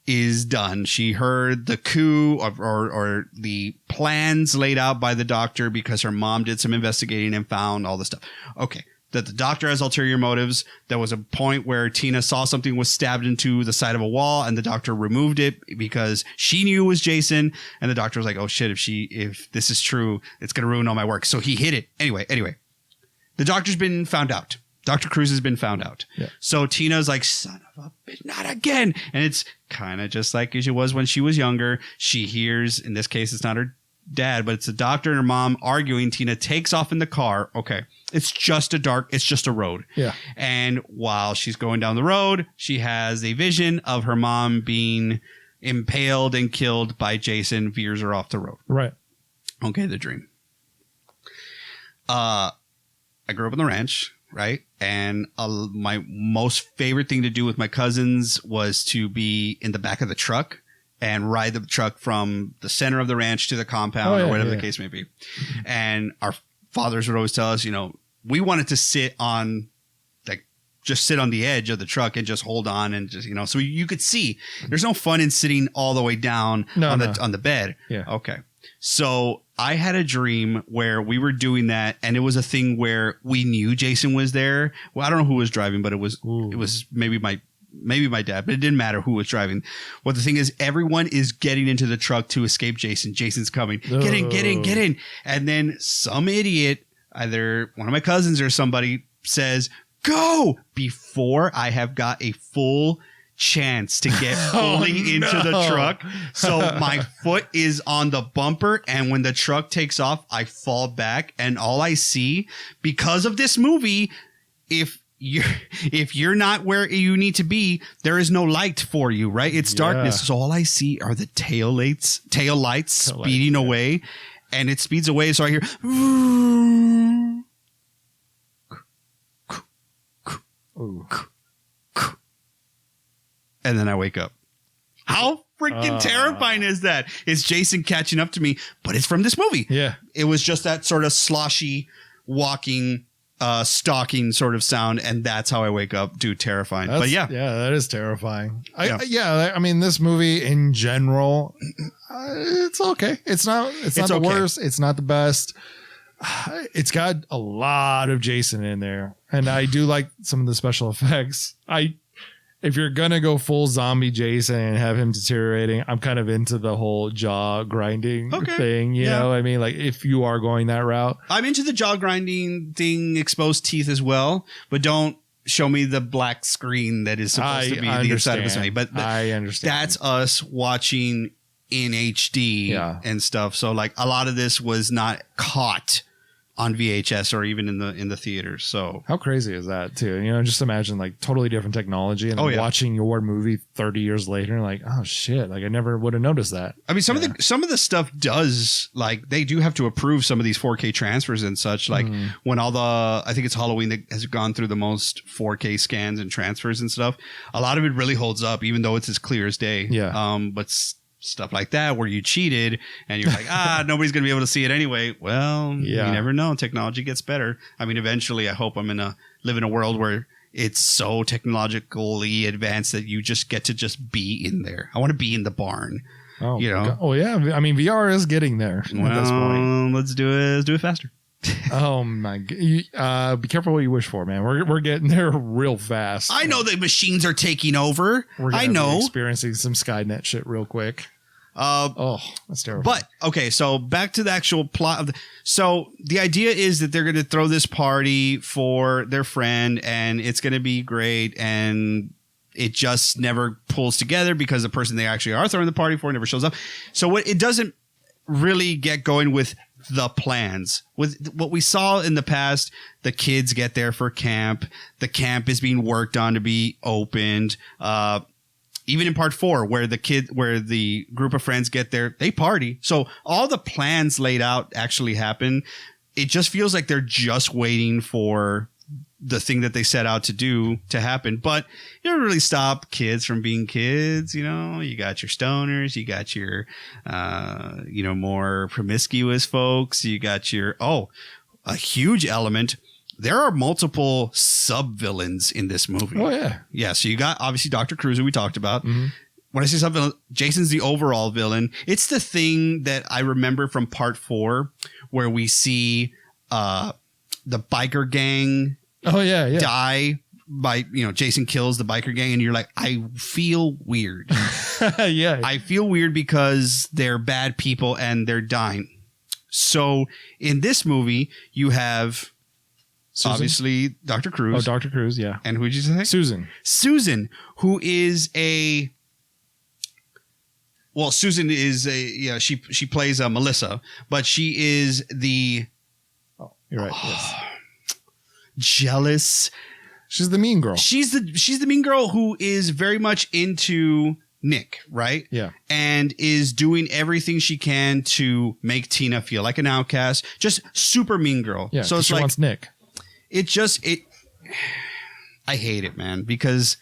is done. She heard the coup or the plans laid out by the doctor because her mom did some investigating and found all this stuff. Okay. That the doctor has ulterior motives. There was a point where Tina saw something was stabbed into the side of a wall and the doctor removed it because she knew it was Jason. And the doctor was like, oh shit, if this is true, it's going to ruin all my work. So he hid it. Anyway, the doctor's been found out. Dr. Cruz has been found out. Yeah. So Tina's like, son of a bitch, not again. And it's kind of just like as it was when she was younger. She hears, in this case, it's not her dad, but it's the doctor and her mom arguing. Tina takes off in the car. Okay. It's just a road. Yeah. And while she's going down the road, she has a vision of her mom being impaled and killed by Jason, veers her off the road. Right. Okay. The dream. I grew up on the ranch, right? And my most favorite thing to do with my cousins was to be in the back of the truck and ride the truck from the center of the ranch to the compound or whatever the case may be. And our fathers would always tell us, we wanted to sit on like just sit on the edge of the truck and just hold on and just, so you could see there's no fun in sitting all the way down on the bed. Yeah. Okay. So I had a dream where we were doing that, and it was a thing where we knew Jason was there. Well, I don't know who was driving, but it was maybe my dad, but it didn't matter who was driving. Well, the thing is, everyone is getting into the truck to escape Jason. Jason's coming. Get in. And then some idiot, either one of my cousins or somebody, says, go, before I have got a full chance to get fully into the truck. So my foot is on the bumper, and when the truck takes off, I fall back, and all I see, because of this movie, if you're not where you need to be, there is no light for you, right? It's darkness. So all I see are the tail lights speeding away, and it speeds away. So I hear, and then I wake up. How freaking terrifying is that? It's Jason catching up to me, but it's from this movie. Yeah. It was just that sort of sloshy walking, stalking sort of sound, and that's how I wake up. Dude, terrifying. But yeah, that is terrifying. I mean, this movie in general, it's okay. It's not the worst. It's not the best. It's got a lot of Jason in there, and I do like some of the special effects. If you're gonna go full zombie Jason and have him deteriorating, I'm kind of into the whole jaw grinding thing. You know, I mean, like if you are going that route, I'm into the jaw grinding thing, exposed teeth as well, but don't show me the black screen that is supposed to be the inside of his eye. But I understand. That's us watching in HD and stuff. So like a lot of this was not caught on VHS or even in the theaters. So how crazy is that too? You know, just imagine like totally different technology and watching your movie 30 years later, like, oh shit, like I never would have noticed that. I mean, some of the stuff does, like, they do have to approve some of these 4K transfers and such. Like when I think it's Halloween that has gone through the most 4K scans and transfers and stuff. A lot of it really holds up, even though it's as clear as day. Yeah. But stuff like that where you cheated and you're like, nobody's gonna be able to see it anyway. Well, you never know. Technology gets better. I mean, eventually I hope I'm live in a world where it's so technologically advanced that you just get to just be in there. I want to be in the barn. Oh, you know? Oh yeah. I mean, VR is getting there at this point. Let's do it. Let's do it faster. Oh my god! Be careful what you wish for, man. We're getting there real fast. I know the machines are taking over. I know. Experiencing some Skynet shit real quick. That's terrible. But okay, so back to the actual plot. So the idea is that they're going to throw this party for their friend, and it's going to be great, and it just never pulls together because the person they actually are throwing the party for never shows up. So it doesn't really get going with the plans. With what we saw in the past, the kids get there for camp. The camp is being worked on to be opened. Even in part 4, where the group of friends get there, they party. So all the plans laid out actually happen. It just feels like they're just waiting for the thing that they set out to do to happen. But you don't really stop kids from being kids. You know, you got your stoners, you got your, more promiscuous folks. You got your, a huge element. There are multiple sub-villains in this movie. Oh, yeah. Yeah, so you got, obviously, Dr. Cruz, who we talked about. Mm-hmm. When I say sub-villain, Jason's the overall villain. It's the thing that I remember from part 4, where we see the biker gang die by, Jason kills the biker gang, and you're like, I feel weird. Yeah. I feel weird because they're bad people and they're dying. So in this movie, you have... Susan? Obviously, Dr. Cruz. Oh, Dr. Cruz, yeah. And who did you say? Susan. Susan, who is Susan is she plays Melissa, but she is the... Oh, you're right. Yes. Jealous. She's the mean girl. She's the mean girl who is very much into Nick, right? Yeah. And is doing everything she can to make Tina feel like an outcast. Just super mean girl. Yeah, so she wants Nick. I hate it, man, because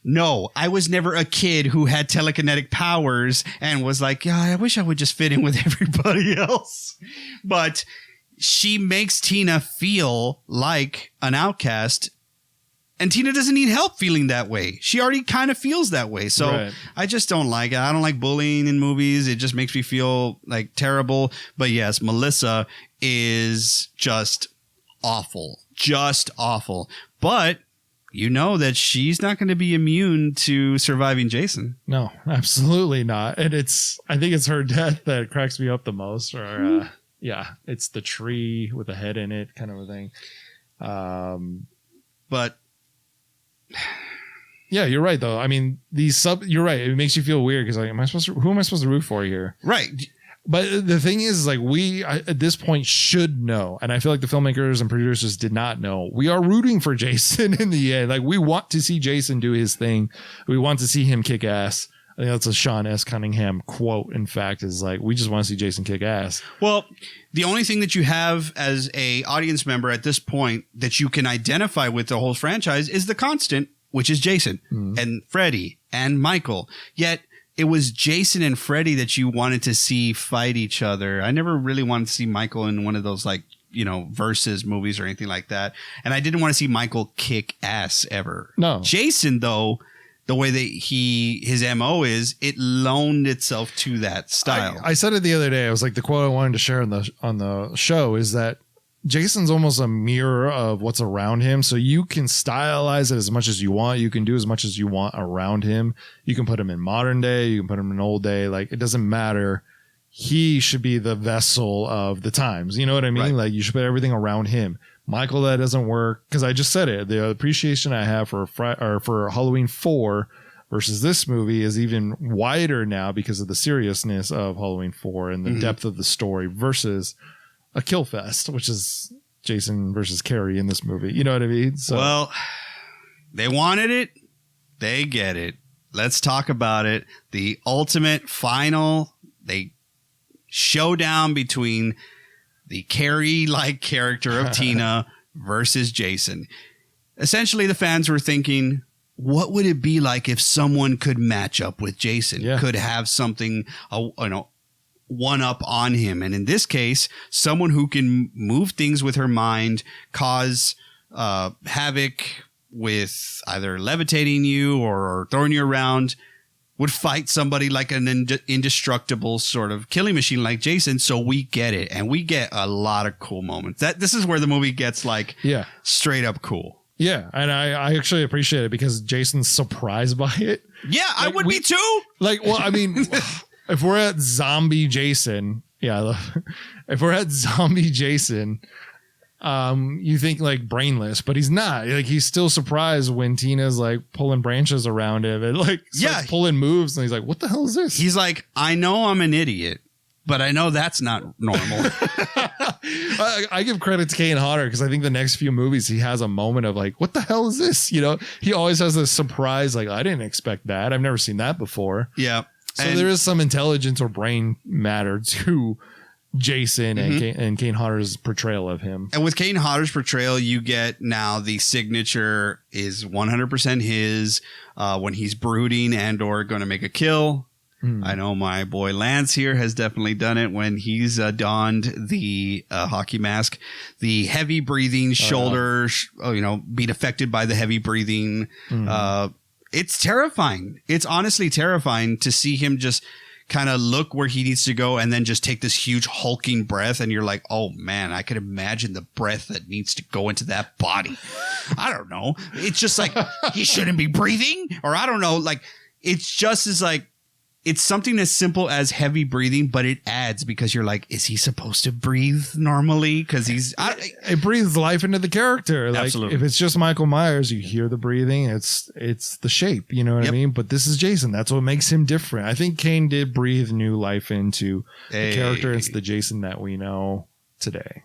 no, I was never a kid who had telekinetic powers and was like, yeah, I wish I would just fit in with everybody else. But she makes Tina feel like an outcast And Tina doesn't need help feeling that way. She already kind of feels that way. So Right. I just don't like it. I don't like bullying in movies. It just makes me feel like terrible. But yes, Melissa is just awful. Just awful. But you know that she's not going to be immune to surviving Jason. No, absolutely not. And I think it's her death that cracks me up the most. Or yeah, it's the tree with a head in it, kind of a thing. But yeah, you're right though. I mean, you're right. It makes you feel weird because like, who am I supposed to root for here? right. But the thing is, like, at this point should know, and I feel like the filmmakers and producers did not know. We are rooting for Jason in the end. Like, we want to see Jason do his thing. We want to see him kick ass. I think that's a Sean S. Cunningham quote. In fact, is like, we just want to see Jason kick ass. Well, the only thing that you have as a audience member at this point that you can identify with the whole franchise is the constant, which is Jason and Freddy and Michael. Yet it was Jason and Freddy that you wanted to see fight each other. I never really wanted to see Michael in one of those, like, you know, versus movies or anything like that. And I didn't want to see Michael kick ass ever. No. Jason, though, the way that his MO is, it loaned itself to that style. I said it the other day. I was like, the quote I wanted to share on the show is that Jason's almost a mirror of what's around him. So you can stylize it as much as you want. You can do as much as you want around him. You can put him in modern day. You can put him in old day. Like, it doesn't matter. He should be the vessel of the times. You know what I mean? Right. Like, you should put everything around him. Michael, that doesn't work. Because I just said it. The appreciation I have for Halloween 4 versus this movie is even wider now because of the seriousness of Halloween 4 and the depth of the story versus a kill fest, which is Jason versus Carrie in this movie. You know what I mean? So, well, they wanted it. They get it. Let's talk about it. The ultimate final showdown between the Carrie-like character of Tina versus Jason. Essentially, the fans were thinking, what would it be like if someone could match up with Jason? Yeah. Could have something, one up on him. And in this case, someone who can move things with her mind, cause havoc with either levitating you or throwing you around, would fight somebody like an indestructible sort of killing machine like Jason. So we get it. And we get a lot of cool moments. This is where the movie gets straight up cool. Yeah. And I actually appreciate it because Jason's surprised by it. Yeah, I would be too. Like, well, I mean... If we're at zombie Jason, if we're at zombie Jason, you think like brainless, but he's not. Like, he's still surprised when Tina's like pulling branches around him and like pulling moves, and he's like, "What the hell is this?" He's like, "I know I'm an idiot, but I know that's not normal." I give credit to Kane Hodder because I think the next few movies he has a moment of like, "What the hell is this?" You know, he always has this surprise, like, "I didn't expect that. I've never seen that before." Yeah. So there is some intelligence or brain matter to Jason and Kane Hodder's portrayal of him. And with Kane Hodder's portrayal, you get now the signature is 100% his when he's brooding and or going to make a kill. I know my boy Lance here has definitely done it when he's donned the hockey mask. The heavy breathing shoulders, being affected by the heavy breathing. It's terrifying. It's honestly terrifying to see him just kind of look where he needs to go and then just take this huge hulking breath. And you're like, oh, man, I could imagine the breath that needs to go into that body. I don't know. It's just like he shouldn't be breathing, or I don't know. Like, it's just as like it's something as simple as heavy breathing, but it adds because you're like, is he supposed to breathe normally? Because it breathes life into the character. Like, absolutely. If it's just Michael Myers, you hear the breathing. It's the shape. You know what I mean? But this is Jason. That's what makes him different. I think Kane did breathe new life into the character. It's the Jason that we know today.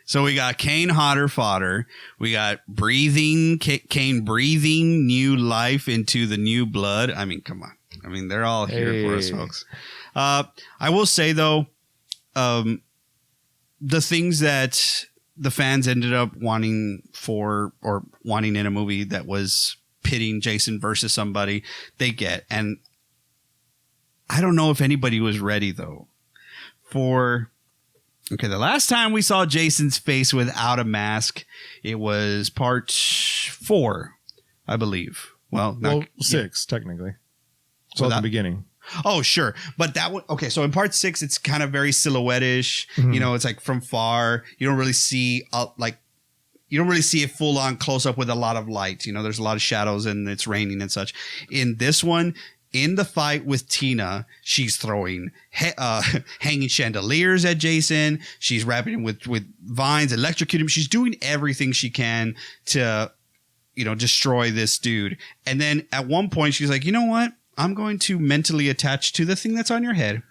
So we got Kane Hodder fodder. We got Kane breathing new life into the new blood. I mean, come on. I mean, they're all here for us, folks. I will say, though, the things that the fans ended up wanting in a movie that was pitting Jason versus somebody, they get. And I don't know if anybody was ready, though, the last time we saw Jason's face without a mask, it was part 4. I believe. Well, six technically. So at the beginning. Oh, sure. But that one, okay. So in part 6, it's kind of very silhouette-ish. You know, it's like from far. You don't really see you don't really see it full on close up with a lot of light. You know, there's a lot of shadows and it's raining and such. In this one, in the fight with Tina, she's throwing hanging chandeliers at Jason. She's wrapping him with vines, electrocuting him. She's doing everything she can to, you know, destroy this dude. And then at one point, she's like, you know what? I'm going to mentally attach to the thing that's on your head,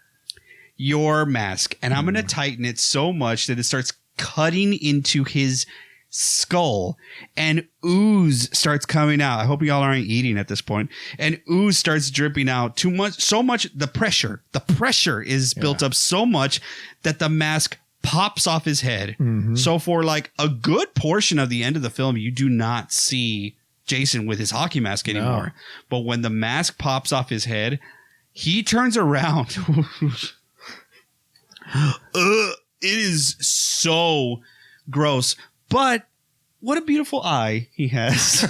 your mask, and I'm going to tighten it so much that it starts cutting into his skull and ooze starts coming out. I hope y'all aren't eating at this point. And ooze starts dripping out so much. The pressure is built up so much that the mask pops off his head. So for like a good portion of the end of the film, you do not see Jason with his hockey mask anymore. No. But when the mask pops off his head, he turns around. It is so gross. But what a beautiful eye he has.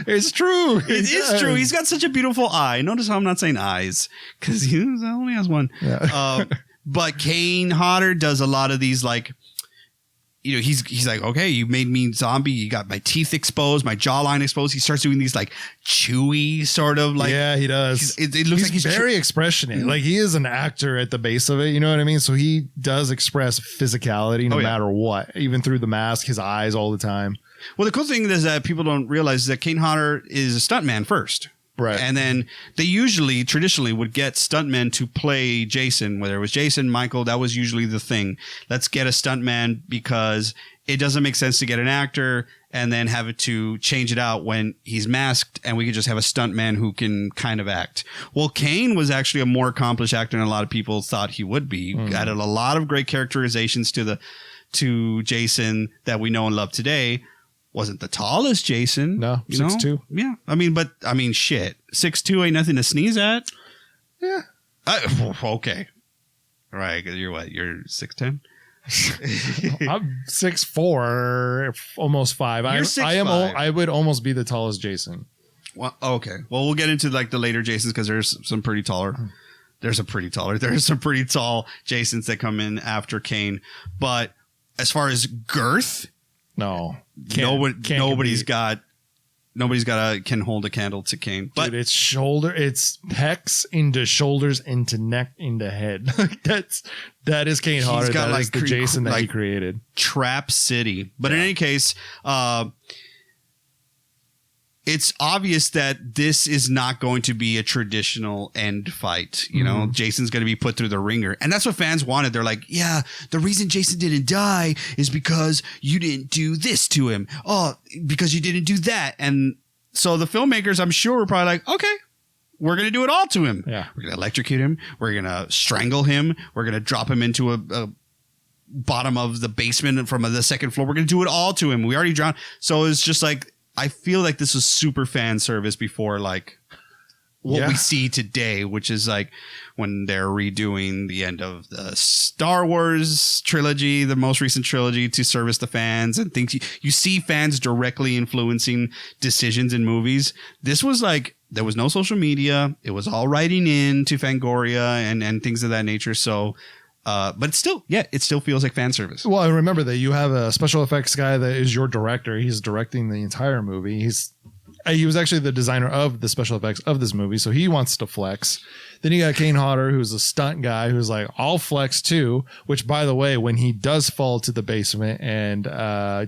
It's true. It is true. He's got such a beautiful eye. Notice how I'm not saying eyes because he only has one. Yeah. But Kane Hodder does a lot of these like, you know, he's like, okay, you made me zombie. You got my teeth exposed, my jawline exposed. He starts doing these like chewy sort of like. Yeah, he does. It looks like he's very expressionate. Like he is an actor at the base of it. You know what I mean? So he does express physicality no matter what, even through the mask, his eyes all the time. Well, the cool thing is that people don't realize is that Kane Hodder is a stuntman first. Right. And then they traditionally would get stuntmen to play Jason, whether it was Jason, Michael, that was usually the thing. Let's get a stuntman because it doesn't make sense to get an actor and then have it to change it out when he's masked and we could just have a stuntman who can kind of act. Well, Kane was actually a more accomplished actor than a lot of people thought he would be. Added a lot of great characterizations to Jason that we know and love today. Wasn't the tallest Jason. No, 6'2". Yeah. I mean, shit. 6'2" ain't nothing to sneeze at. Yeah. Okay. All right. Because you're what? You're 6'10"? I'm 6'4", almost 5. You're 6'5". I would almost be the tallest Jason. Well, okay. Well, we'll get into like the later Jasons because there's some pretty taller. There's some pretty tall Jasons that come in after Kane. But as far as girth, no. Nobody's got can hold a candle to Kane. But dude, it's pecs into shoulders into neck into head. that is Kane Hodder. That is the Jason that he created. Trap City. But in any case, it's obvious that this is not going to be a traditional end fight. You know, Jason's going to be put through the ringer. And that's what fans wanted. They're like, yeah, the reason Jason didn't die is because you didn't do this to him. Oh, because you didn't do that. And so the filmmakers, I'm sure, were probably like, okay, we're going to do it all to him. Yeah. We're going to electrocute him. We're going to strangle him. We're going to drop him into a bottom of the basement from the second floor. We're going to do it all to him. We already drowned. So it's just like, I feel like this was super fan service before like what we see today, which is like when they're redoing the end of the Star Wars trilogy, the most recent trilogy, to service the fans and things. You see fans directly influencing decisions in movies. This was like, there was no social media. It was all writing in to Fangoria and things of that nature. So but it still feels like fan service. Well, and remember that you have a special effects guy that is your director. He's directing the entire movie. He was actually the designer of the special effects of this movie, so he wants to flex. Then you got Kane Hodder, who's a stunt guy, who's like, I'll flex too. Which, by the way, when he does fall to the basement and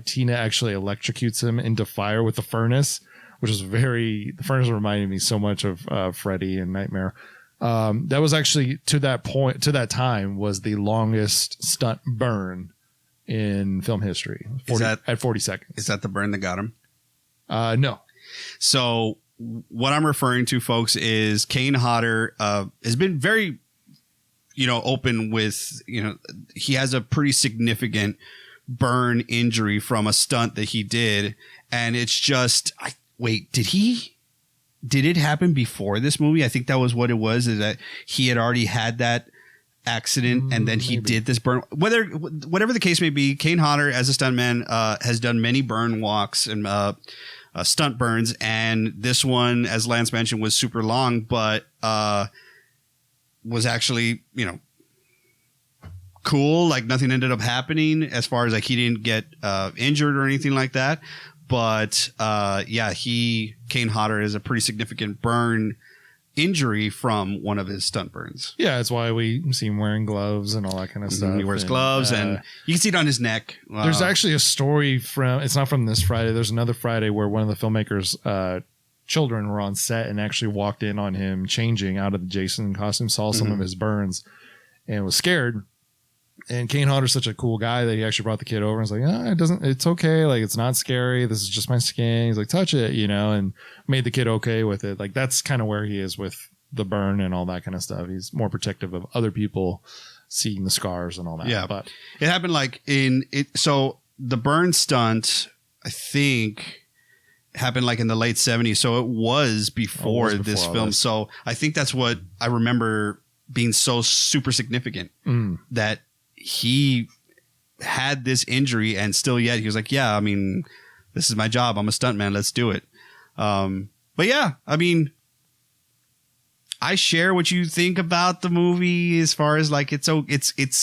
Tina actually electrocutes him into fire with the furnace, which is the furnace reminded me so much of Freddy and Nightmare. That was actually to that time was the longest stunt burn in film history. At 40 seconds. Is that the burn that got him? No. So what I'm referring to, folks, is Kane Hodder has been very, open with, he has a pretty significant burn injury from a stunt that he did. And it's just, did it happen before this movie? I think that was what it was, is that he had already had that accident and then he did this burn. Whatever the case may be, Kane Hodder as a stuntman has done many burn walks and stunt burns, and this one, as Lance mentioned, was super long, but was actually, you know, cool. Like nothing ended up happening as far as like he didn't get injured or anything like that. But yeah, Kane Hodder is a pretty significant burn injury from one of his stunt burns. Yeah, that's why we see him wearing gloves and all that kind of stuff. He wears gloves and you can see it on his neck. There's actually a story it's not from this Friday. There's another Friday where one of the filmmakers' children were on set and actually walked in on him changing out of the Jason costume, saw some of his burns and was scared. And Kane Hodder's such a cool guy that he actually brought the kid over and was like, it's okay. Like, it's not scary. This is just my skin. He's like, touch it, you know, and made the kid okay with it. Like, that's kind of where he is with the burn and all that kind of stuff. He's more protective of other people seeing the scars and all that. Yeah. But it happened like so the burn stunt, I think, happened like in the late 70s. So it was before this film. So I think that's what I remember being so super significant that he had this injury and still yet he was like, yeah, I mean, this is my job. I'm a stuntman. Let's do it. But yeah, I mean, I share what you think about the movie as far as like, it's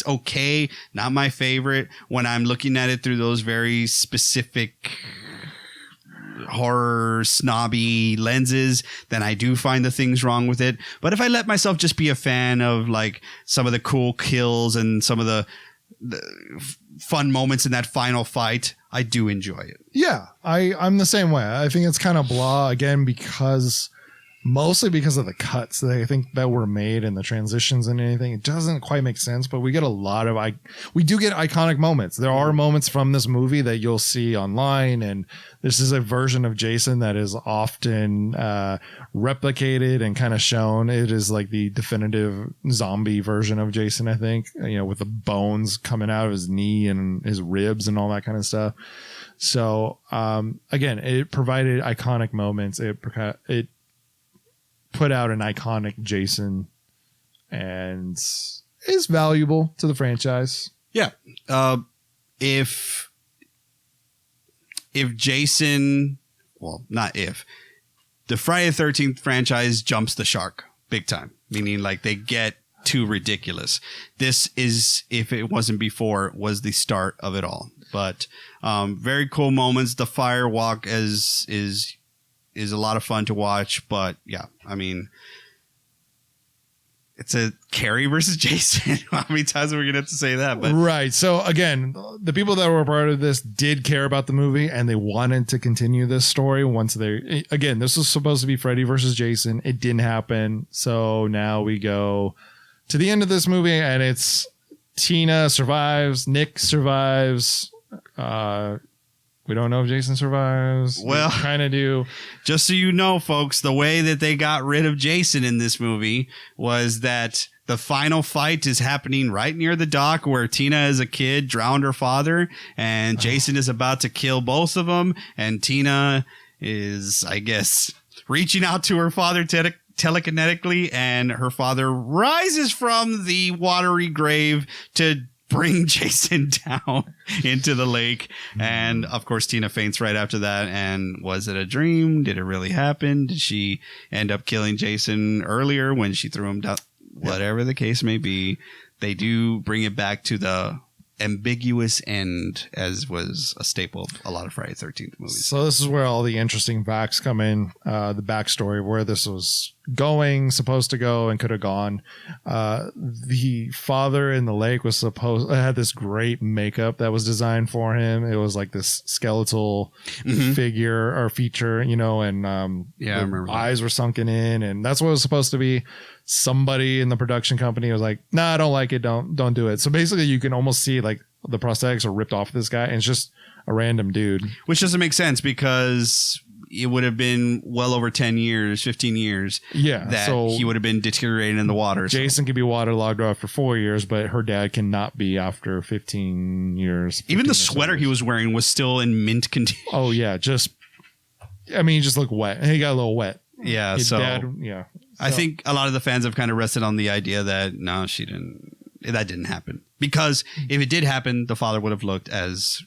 okay. Not my favorite when I'm looking at it through those very specific horror snobby lenses, then I do find the things wrong with it. But if I let myself just be a fan of like some of the cool kills and some of the fun moments in that final fight, I do enjoy it. Yeah, I'm the same way. I think it's kind of blah again mostly because of the cuts that I think that were made and the transitions and anything. It doesn't quite make sense, but we get a lot of we do get iconic moments. There are moments from this movie that you'll see online, and this is a version of Jason that is often replicated and kind of shown. It is like the definitive zombie version of Jason, I think, you know, with the bones coming out of his knee and his ribs and all that kind of stuff. So again, it provided iconic moments. It put out an iconic Jason and is valuable to the franchise. Yeah. If Jason, well, not if, the Friday the 13th franchise jumps the shark big time, meaning like they get too ridiculous. This is, if it wasn't before, was the start of it all. But very cool moments. The fire walk is a lot of fun to watch, but yeah, I mean, it's a Carrie versus Jason. How many times are we gonna have to say that? But right. So again, the people that were part of this did care about the movie and they wanted to continue this story. This was supposed to be Freddy versus Jason. It didn't happen. So now we go to the end of this movie and it's Tina survives, Nick survives, we don't know if Jason survives. Well, kind of do. Just so you know, folks, the way that they got rid of Jason in this movie was that the final fight is happening right near the dock where Tina as a kid drowned her father and Jason is about to kill both of them. And Tina is, I guess, reaching out to her father telekinetically, and her father rises from the watery grave to bring Jason down into the lake. And of course, Tina faints right after that. And was it a dream? Did it really happen? Did she end up killing Jason earlier when she threw him down? Whatever the case may be, they do bring it back to the ambiguous end, as was a staple of a lot of Friday the 13th movies. So this is where all the interesting facts come in. The backstory of where this was supposed to go and could have gone. The father in the lake had this great makeup that was designed for him. It was like this skeletal figure or feature, you know, and I remember eyes were sunken in, and that's what it was supposed to be. Somebody in the production company was like, nah, I don't like it. Don't do it. So basically you can almost see like the prosthetics are ripped off this guy and it's just a random dude. Which doesn't make sense because it would have been well over 10 years, 15 years. Yeah. That he would have been deteriorating in the water. Jason could be waterlogged after 4 years, but her dad cannot be after 15 years. 15 Even the sweater he was wearing was still in mint condition. Oh yeah. He just looked wet. He got a little wet. Yeah. His so dad, yeah. I think a lot of the fans have kind of rested on the idea that no, she didn't. that didn't happen. Because if it did happen, the father would have looked as,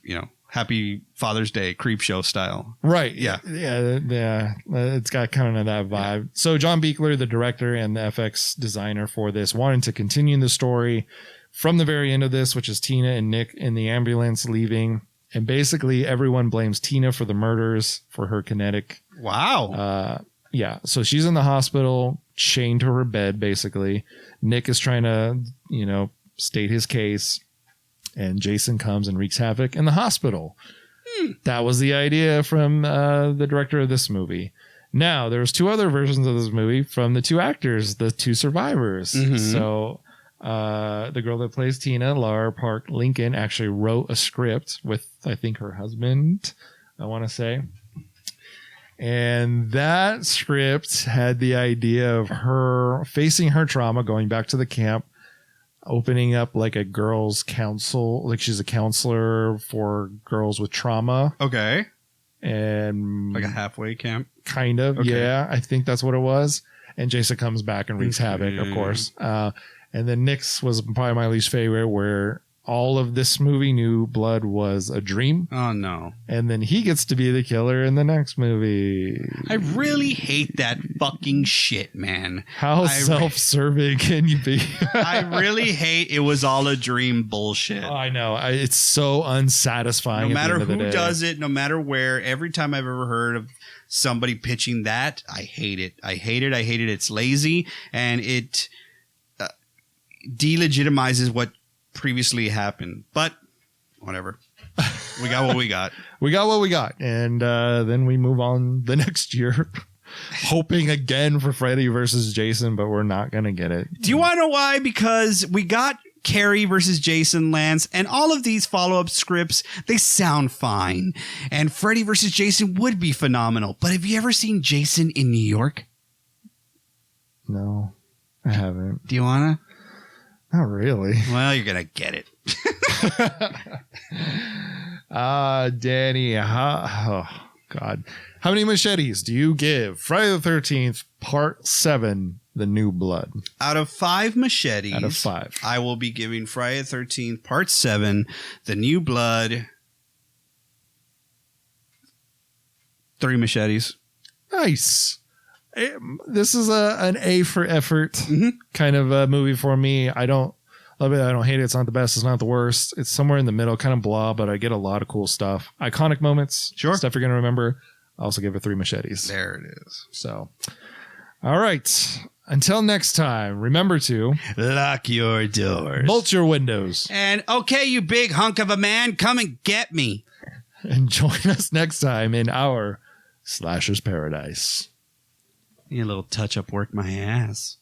Happy Father's Day creep show style. Right. Yeah. Yeah. It's got kind of that vibe. Yeah. So John Buechler, the director and the FX designer for this, wanted to continue the story from the very end of this, which is Tina and Nick in the ambulance leaving. And basically everyone blames Tina for the murders for her kinetic. Wow. Yeah. So she's in the hospital, chained to her bed, basically. Nick is trying to, state his case. And Jason comes and wreaks havoc in the hospital. That was the idea from the director of this movie. Now, there's 2 other versions of this movie from the 2 actors, the 2 survivors. Mm-hmm. So the girl that plays Tina, Lara Park Lincoln, actually wrote a script with, I think, her husband, I want to say. And that script had the idea of her facing her trauma, going back to the camp, opening up like a girls' counsel, like she's a counselor for girls with trauma. Okay. And like a halfway camp? Kind of, okay. Yeah. I think that's what it was. And Jason comes back and wreaks havoc, of course. And then Nick's was probably my least favorite, where all of this movie, New Blood, was a dream. Oh, no. And then he gets to be the killer in the next movie. I really hate that fucking shit, man. How self-serving can you be? I really hate it was all a dream bullshit. Oh, I know. It's so unsatisfying. No matter who does it, no matter where, every time I've ever heard of somebody pitching that, I hate it. I hate it. It's lazy, and it delegitimizes what previously happened, but whatever. We got what we got. And then we move on the next year, hoping again for Freddy versus Jason, but we're not gonna get it. Do you want to know why? Because we got Carrie versus Jason, Lance, and all of these follow-up scripts, they sound fine, and Freddy versus Jason would be phenomenal. But have you ever seen Jason in New York? No, I haven't. Do you wanna? Not really. Well, you're going to get it. Danny. Oh, God. How many machetes do you give Friday the 13th, Part 7, The New Blood? Out of 5 machetes. Out of 5. I will be giving Friday the 13th, Part 7, The New Blood, 3 machetes. Nice. This is an A for effort kind of a movie for me. I don't love it. I don't hate it. It's not the best. It's not the worst. It's somewhere in the middle, kind of blah, but I get a lot of cool stuff. Iconic moments. Sure. Stuff you're going to remember. I also give it 3 machetes. There it is. So, all right. Until next time, remember to lock your doors, bolt your windows. And okay, you big hunk of a man, come and get me. And join us next time in our Slasher's Paradise. Need a little touch-up work my ass.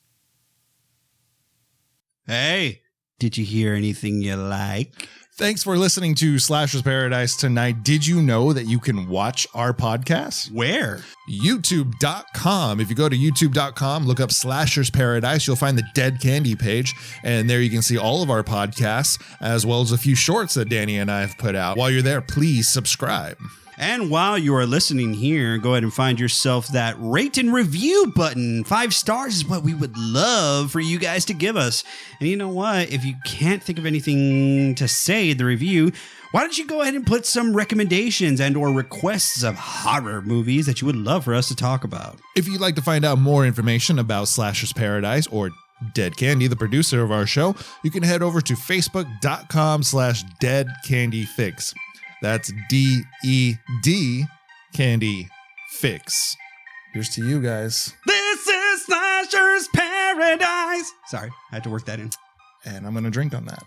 Hey, did you hear anything you like? Thanks for listening to Slasher's Paradise tonight. Did you know that you can watch our podcast? Where? YouTube.com. If you go to YouTube.com, look up Slasher's Paradise, you'll find the Dead Candy page. And there you can see all of our podcasts, as well as a few shorts that Danny and I have put out. While you're there, please subscribe. And while you are listening here, go ahead and find yourself that rate and review button. 5 stars is what we would love for you guys to give us. And you know what? If you can't think of anything to say in the review, why don't you go ahead and put some recommendations and or requests of horror movies that you would love for us to talk about. If you'd like to find out more information about Slasher's Paradise or Dead Candy, the producer of our show, you can head over to facebook.com/deadcandyfix. That's DED Candy Fix. Here's to you guys. This is Slasher's Paradise. Sorry, I had to work that in. And I'm going to drink on that.